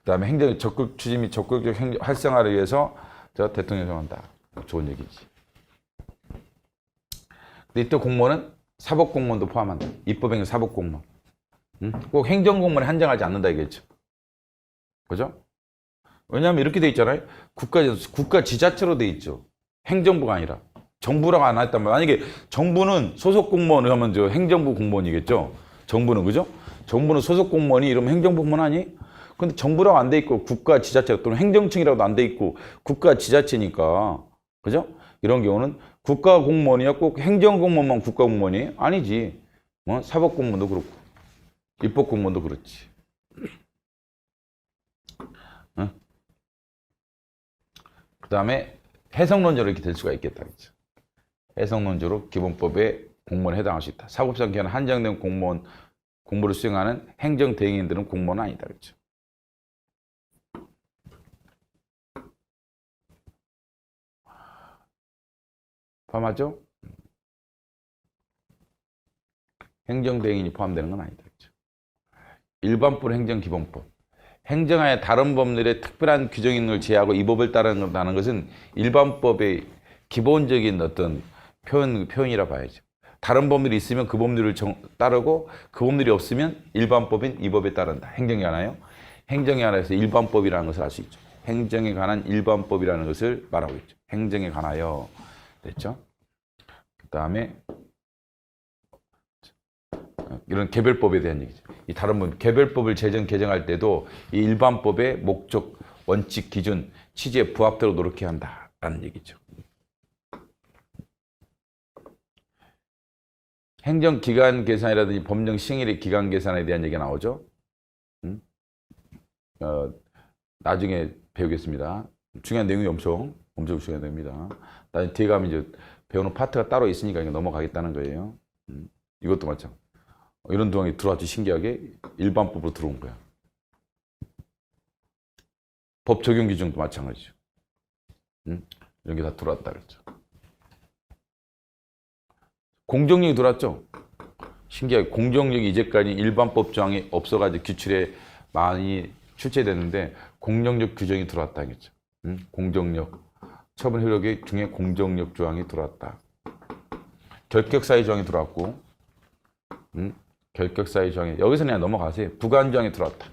[SPEAKER 1] 그다음에 행정 적극 추진 및 적극적 활성화를 위해서 저 대통령이 정한다. 좋은 얘기지. 근데 이때 공무원은 사법공무원도 포함한다. 입법행위 사법공무원. 꼭 행정공무원에 한정하지 않는다 이겠죠. 그죠? 왜냐하면 이렇게 돼 있잖아요. 국가 지자체로 돼 있죠. 행정부가 아니라. 정부라고 안 했단 말이야. 만약에 정부는 소속 공무원 하면 저 행정부 공무원이겠죠. 정부는 그죠? 정부는 소속 공무원이 이러면 행정부 공무원 아니? 근데 정부라고 안 돼 있고 국가 지자체 또는 행정청이라고도 안 돼 있고 국가 지자체니까 그죠? 이런 경우는 국가 공무원이야 꼭 행정 공무원만 국가 공무원이 아니지. 사법 공무원도 그렇고 입법 공무원도 그렇지. 그다음에 해석론적으로 이렇게 될 수가 있겠다. 그렇죠? 해석론적으로 기본법에 공무원에 해당할 수 있다. 사법상 기한 한정된 공무원 공부를 수행하는 행정 대행인들은 공무원은 아니다. 그렇죠? 포함하죠? 행정대행인이 포함되는 건 아니다. 그렇죠? 일반법 행정기본법. 행정하에 다른 법률에 특별한 규정이 있는 걸 제외하고 이 법을 따른다는 것은 일반법의 기본적인 어떤 표현이라 봐야죠. 다른 법률이 있으면 그 법률을 따르고 그 법률이 없으면 일반법인 이 법에 따른다. 행정에 관하여. 행정에 관해서 일반법이라는 것을 알 수 있죠. 행정에 관한 일반법이라는 것을 말하고 있죠. 행정에 관하여. 됐죠? 그 다음에 이런 개별법에 대한 얘기죠. 이 다른 법, 개별법을 개정할 때도 이 일반법의 목적, 원칙, 기준, 취지에 부합되도록 노력해야 한다라는 얘기죠. 행정기간 계산이라든지 법령 시행일의 기간 계산에 대한 얘기가 나오죠. 나중에 배우겠습니다. 중요한 내용이 엄청 중요한 내용입니다. 나중에 뒤에 가면 이제 배우는 파트가 따로 있으니까 이거 넘어가겠다는 거예요. 이것도 마찬가지. 이런 동안이 들어왔지 신기하게 일반법으로 들어온 거야. 법 적용 기준도 마찬가지죠. 이런 게 다 들어왔다 그랬죠. 공정력이 들어왔죠. 신기하게 공정력이 이제까지 일반법 조항이 없어가지고 규칙에 많이 출제됐는데 공정력 규정이 들어왔다 이거죠. 공정력 처분 효력 중에 공정력 조항이 들어왔다. 결격사유 조항이 들어왔고, 결격사유 조항이 여기서 그냥 넘어가세요. 부관 조항이 들어왔다.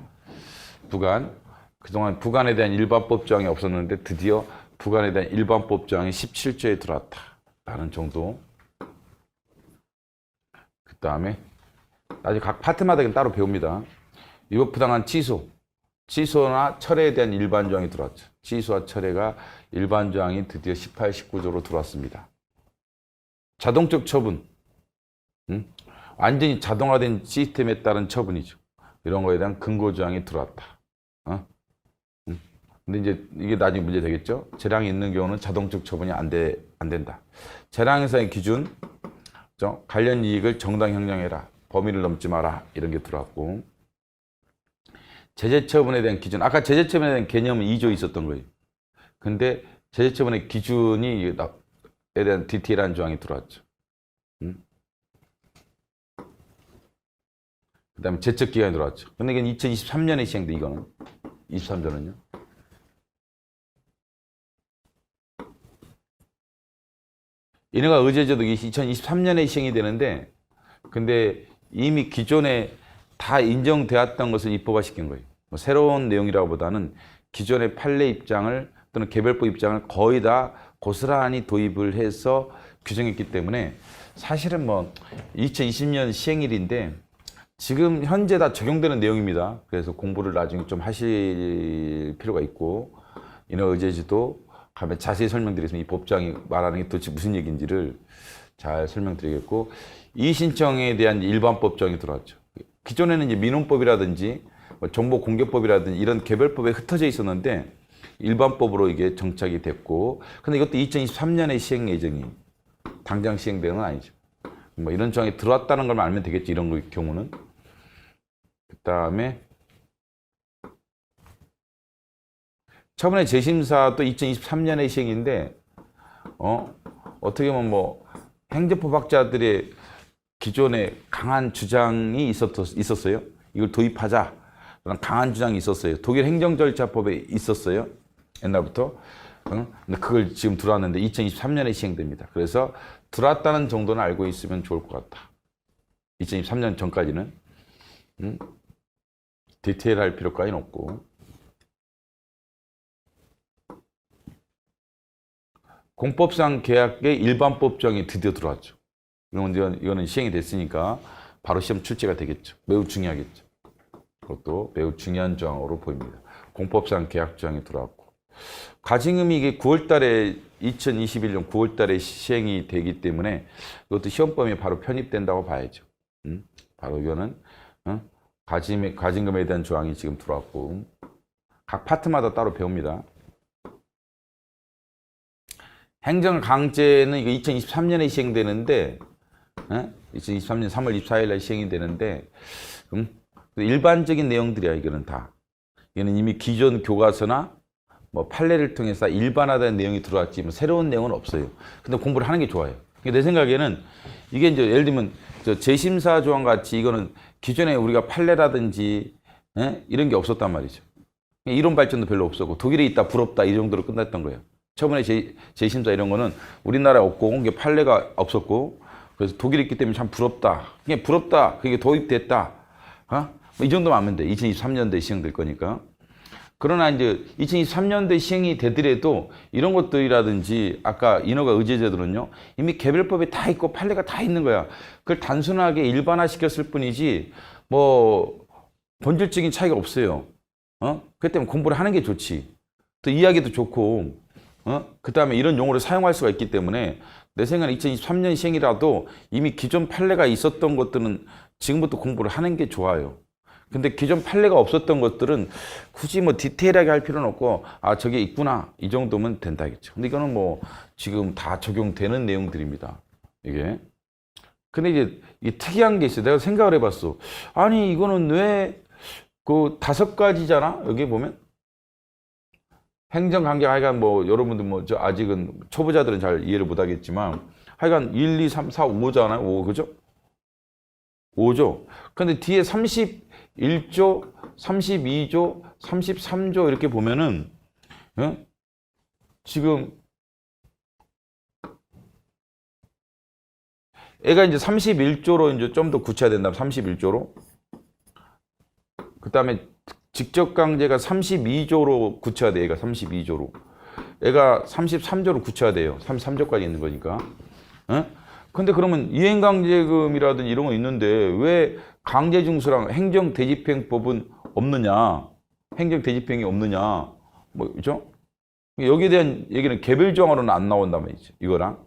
[SPEAKER 1] 부관 그동안 부관에 대한 일반법 조항이 없었는데 드디어 부관에 대한 일반법 조항이 17조에 들어왔다라는 정도. 그 다음에 나중에 각 파트마다 따로 배웁니다. 위법부당한 취소나 철회에 대한 일반 조항이 들어왔죠. 취소와 철회가 일반 조항이 드디어 18, 19조로 들어왔습니다. 자동적 처분, 완전히 자동화된 시스템에 따른 처분이죠. 이런 거에 대한 근거 조항이 들어왔다. 근데 이제 이게 나중에 문제 되겠죠. 재량이 있는 경우는 자동적 처분이 안 된다. 재량 행사의 기준, 관련 이익을 정당 형량해라. 범위를 넘지 마라. 이런 게 들어왔고. 제재 처분에 대한 기준. 아까 제재 처분에 대한 개념은 2조 있었던 거예요. 근데 제재 처분의 기준이 에 대한 디테일한 조항이 들어왔죠. 그 다음에 제척 기간이 들어왔죠. 근데 이게 2023년에 시행돼, 이거는. 23조는요. 인허가 의제제도 2023년에 시행이 되는데, 근데 이미 기존에 다 인정되었던 것을 입법화 시킨 거예요. 뭐 새로운 내용이라고 보다는 기존의 판례 입장을 또는 개별법 입장을 거의 다 고스란히 도입을 해서 규정했기 때문에
[SPEAKER 2] 사실은 뭐 2020년 시행일인데 지금 현재 다 적용되는 내용입니다. 그래서 공부를 나중에 좀 하실 필요가 있고 인허의제지도 가면 자세히 설명드리겠습니다. 이 법장이 말하는 게 도대체 무슨 얘기인지를 잘 설명드리겠고 이의신청에 대한 일반 법정이 들어왔죠. 기존에는 이제 민원법이라든지 뭐 정보공개법이라든지 이런 개별법에 흩어져 있었는데 일반법으로 이게 정착이 됐고 근데 이것도 2023년에 시행 예정이 당장 시행되는 건 아니죠. 뭐 이런 조항이 들어왔다는 걸 알면 되겠지. 이런 경우는. 그 다음에 처분의 재심사도 2023년에 시행인데 어떻게 보면 뭐 행정법학자들의 기존에 강한 주장이 있었어요. 이걸 도입하자. 그런 강한 주장이 있었어요. 독일 행정절차법에 있었어요. 옛날부터. 근데 그걸 지금 들어왔는데 2023년에 시행됩니다. 그래서 들어왔다는 정도는 알고 있으면 좋을 것 같다. 2023년 전까지는. 디테일할 필요까지는 없고. 공법상 계약의 일반 법정이 드디어 들어왔죠. 이거는 시행이 됐으니까 바로 시험 출제가 되겠죠. 매우 중요하겠죠. 그것도 매우 중요한 조항으로 보입니다. 공법상 계약 조항이 들어왔고. 가징음이 이게 9월달에 2021년 9월달에 시행이 되기 때문에 이것도 시험범위에 바로 편입된다고 봐야죠. 바로 이거는 가징금에 대한 조항이 지금 들어왔고 각 파트마다 따로 배웁니다. 행정강제는 이거 2023년에 시행되는데 2023년 3월 24일 날 시행이 되는데 일반적인 내용들이야. 이거는 다. 이거는 이미 기존 교과서나 뭐 판례를 통해서 일반화된 내용이 들어왔지 뭐 새로운 내용은 없어요. 근데 공부를 하는 게 좋아요. 내 생각에는 이게 이제 예를 들면 재심사 조항 같이 이거는 기존에 우리가 판례라든지 이런 게 없었단 말이죠. 이론 발전도 별로 없었고 독일에 있다 부럽다 이 정도로 끝났던 거예요. 처음에 재심사 이런 거는 우리나라에 없고 이게 판례가 없었고 그래서 독일에 있기 때문에 참 부럽다. 그게 부럽다. 그게 도입됐다. 뭐 이 정도면 하면 돼. 2023년도에 시행될 거니까. 그러나 이제 2023년도에 시행이 되더라도 이런 것들이라든지 아까 인허가 의제제들은요 이미 개별법에 다 있고 판례가 다 있는 거야. 그걸 단순하게 일반화시켰을 뿐이지 뭐 본질적인 차이가 없어요. 그렇기 때문에 공부를 하는 게 좋지. 또 이해하기도 좋고 그 다음에 이런 용어를 사용할 수가 있기 때문에 내 생각엔 2023년 시행이라도 이미 기존 판례가 있었던 것들은 지금부터 공부를 하는 게 좋아요. 근데 기존 판례가 없었던 것들은 굳이 뭐 디테일하게 할 필요는 없고 아 저게 있구나 이 정도면 된다겠죠. 근데 이거는 뭐 지금 다 적용되는 내용들입니다. 이게. 근데 이제 이 특이한 게 있어요. 내가 생각을 해봤어. 아니 이거는 왜 그 5가지잖아. 여기 보면 행정관계 하여간 뭐 여러분들 뭐 저 아직은 초보자들은 잘 이해를 못하겠지만 하여간 1, 2, 3, 4, 5잖아요. 5 그죠? 5죠. 근데 뒤에 31조, 32조, 33조 이렇게 보면은 지금 애가 이제 31조로 이제 좀 더 구체화된다. 31조로. 그다음에 직접강제가 32조로 구체화돼. 애가 32조로. 애가 33조로 구체화돼요. 33조까지 있는 거니까. 근데 그러면 이행강제금이라든지 이런 거 있는데 왜 강제징수랑 행정대집행법은 없느냐? 행정대집행이 없느냐? 뭐 그죠? 여기에 대한 얘기는 개별조항으로는 안 나온단 말이죠. 이거랑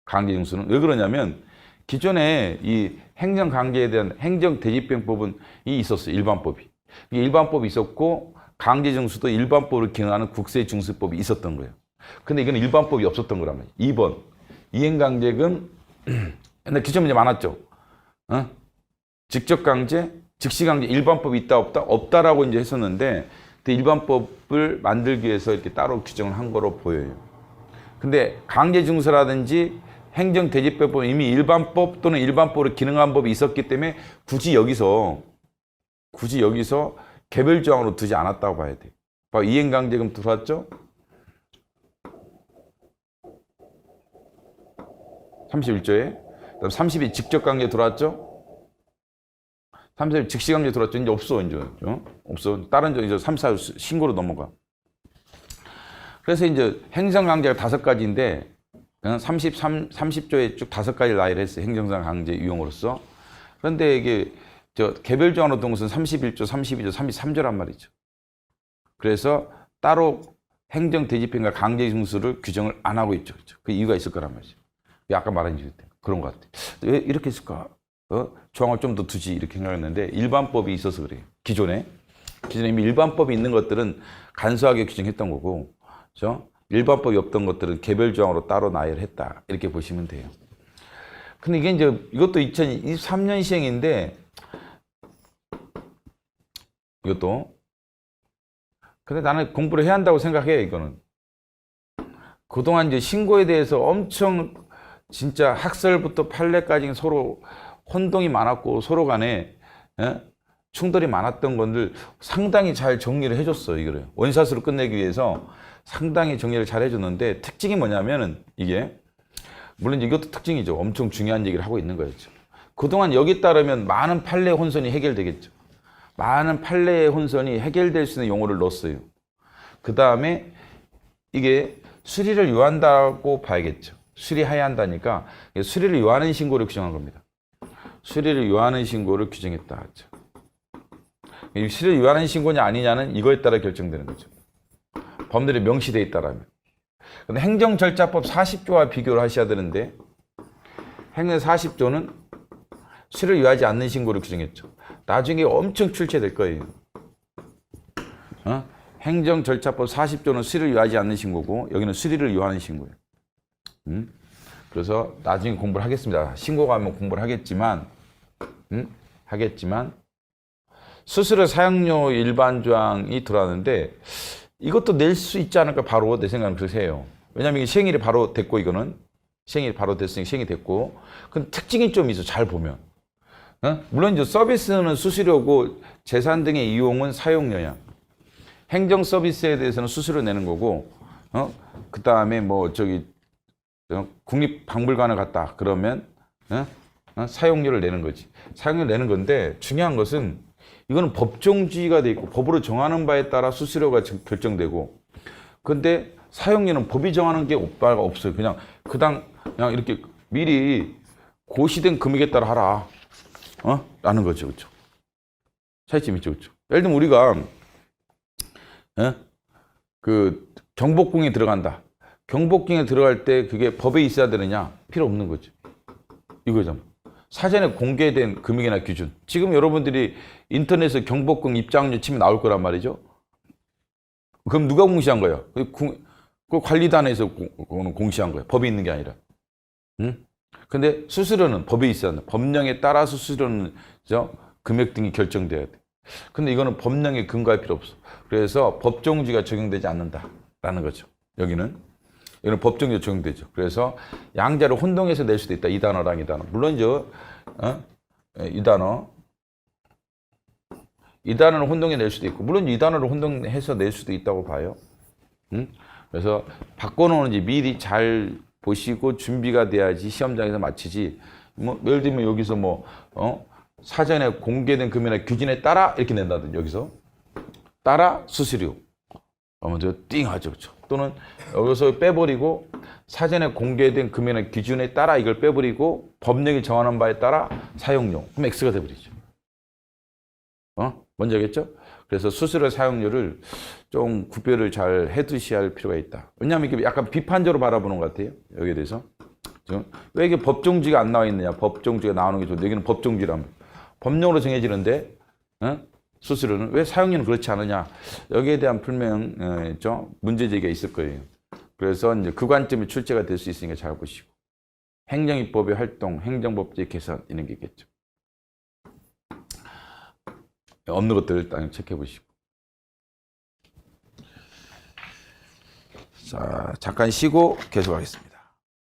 [SPEAKER 2] 강제징수는 왜 그러냐면 기존에 이 행정강제에 대한 행정대집행법은 있었어요. 일반법이. 일반법이 있었고 강제징수도 일반법을 기능하는 국세징수법이 있었던 거예요. 근데 이건 일반법이 없었던 거란 말이에요. 2번 이행강제금 옛날 기존 문제 많았죠. 직접강제, 즉시강제 일반법이 있다 없다? 없다라고 이제 했었는데 일반법을 만들기 위해서 이렇게 따로 규정을 한 거로 보여요. 근데 강제징수라든지 행정대집행법은 이미 일반법 또는 일반법으로 기능한 법이 있었기 때문에 굳이 여기서 개별조항으로 두지 않았다고 봐야 돼. 바로 이행강제금 들어왔죠? 31조에. 그다음 32 직접강제 들어왔죠? 30 즉시강제 들어왔죠? 이제 없어, 이제. 없어. 다른 이제 3, 4 신고로 넘어가. 그래서 이제 행정강제가 5가지인데, 30조에 쭉 5가지 나열을 했어요. 행정상 강제 유용으로서. 그런데 이게 개별 조항으로 된 것은 31조, 32조, 33조란 말이죠. 그래서 따로 행정 대집행과 강제 징수를 규정을 안 하고 있죠. 그렇죠? 그 이유가 있을 거란 말이죠. 아까 말한 이유 때문에 그런 것 같아요. 왜 이렇게 했을까? 조항을 좀 더 두지 이렇게 생각했는데 일반법이 있어서 그래요. 기존에 이미 일반법이 있는 것들은 간소하게 규정했던 거고, 그렇죠? 일반법이 없던 것들은 개별 조항으로 따로 나열했다 이렇게 보시면 돼요. 근데 이게 이제 이것도 2023년 시행인데 이것도 근데 나는 공부를 해야 한다고 생각해요. 이거는 그동안 이제 신고에 대해서 엄청 진짜 학설부터 판례까지 서로 혼동이 많았고 서로 간에 충돌이 많았던 건들 상당히 잘 정리를 해줬어요. 이거를 원샷으로 끝내기 위해서 상당히 정리를 잘 해줬는데 특징이 뭐냐면은 이게 물론 이것도 특징이죠. 엄청 중요한 얘기를 하고 있는 거였죠. 그동안 여기 따르면 많은 판례 혼선이 해결되겠죠. 많은 판례의 혼선이 해결될 수 있는 용어를 넣었어요. 그 다음에 이게 수리를 요한다고 봐야겠죠. 수리해야 한다니까 수리를 요하는 신고를 규정한 겁니다. 수리를 요하는 신고를 규정했다 하죠. 수리를 요하는 신고냐 아니냐는 이거에 따라 결정되는 거죠. 법률에 명시되어 있다라면. 근데 행정절차법 40조와 비교를 하셔야 되는데 행정 40조는 수리를 요하지 않는 신고를 규정했죠. 나중에 엄청 출제될 거예요. 행정절차법 40조는 수리를 요하지 않는 신고고 여기는 수리를 요하는 신고예요. 그래서 나중에 공부를 하겠습니다. 신고가 하면 공부를 하겠지만 수수료 사용료 일반 조항이 들어왔는데 이것도 낼 수 있지 않을까 바로 내 생각은 그렇게 해요. 왜냐하면 이게 시행일이 바로 됐고 이거는 시행일이 바로 됐으니 시행이 됐고 근데 특징이 좀 있어. 잘 보면 물론 이제 서비스는 수수료고 재산 등의 이용은 사용료야. 행정 서비스에 대해서는 수수료 내는 거고 그 다음에 뭐 국립박물관을 갔다 그러면 사용료를 내는 거지. 사용료 내는 건데 중요한 것은 이거는 법정주의가 돼 있고 법으로 정하는 바에 따라 수수료가 결정되고 근데 사용료는 법이 정하는 게 없어요. 그냥 이렇게 미리 고시된 금액에 따라 하라. 라는 거죠. 그렇죠? 차이점 있죠. 그렇죠? 예를 들면 우리가 그 경복궁에 들어간다. 경복궁에 들어갈 때 그게 법에 있어야 되느냐? 필요 없는 거죠. 이거잖아. 사전에 공개된 금액이나 기준. 지금 여러분들이 인터넷에 경복궁 입장료 치면 나올 거란 말이죠. 그럼 누가 공시한 거예요? 그 관리단에서 공시한 거예요. 법이 있는 게 아니라. 근데 수수료는 법에 있어야 한다. 법령에 따라 수수료는 금액 등이 결정돼야 돼. 근데 이거는 법령에 근거할 필요 없어. 그래서 법정주의가 적용되지 않는다라는 거죠. 여기는 법정주의가 적용되죠. 그래서 양자를 혼동해서 낼 수도 있다. 이 단어랑 이 단어. 물론 이 단어를 혼동해 낼 수도 있고 물론 이 단어를 혼동해서 낼 수도 있다고 봐요. 그래서 바꿔놓는지 미리 잘 보시고 준비가 돼야지 시험장에서 맞히지. 뭐 예를 들면 여기서 사전에 공개된 금액이나 규준에 따라 이렇게 낸다든지 여기서 따라 수수료 먼저 띵 하죠. 그렇죠? 또는 여기서 빼버리고 사전에 공개된 금액이나 기준에 따라 이걸 빼버리고 법령이 정하는 바에 따라 사용료 그럼 X가 돼버리죠. 뭔지 알겠죠? 그래서 수수료 사용료를 좀 구별을 잘 해두셔야 할 필요가 있다. 왜냐하면 이게 약간 비판적으로 바라보는 것 같아요. 여기에 대해서. 왜 이게 법정주의가 안 나와 있느냐. 법정주의가 나오는 게 좋은데 여기는 법정주의라면 법령으로 정해지는데 수수료는 왜 사용료는 그렇지 않느냐. 여기에 대한 불명 문제제기가 있을 거예요. 그래서 이제 그 관점이 출제가 될 수 있으니까 잘 보시고 행정입법의 활동, 행정법제 개선 이런 게 있겠죠. 없는 것들 일단 체크해 보시고. 자, 잠깐 쉬고 계속하겠습니다.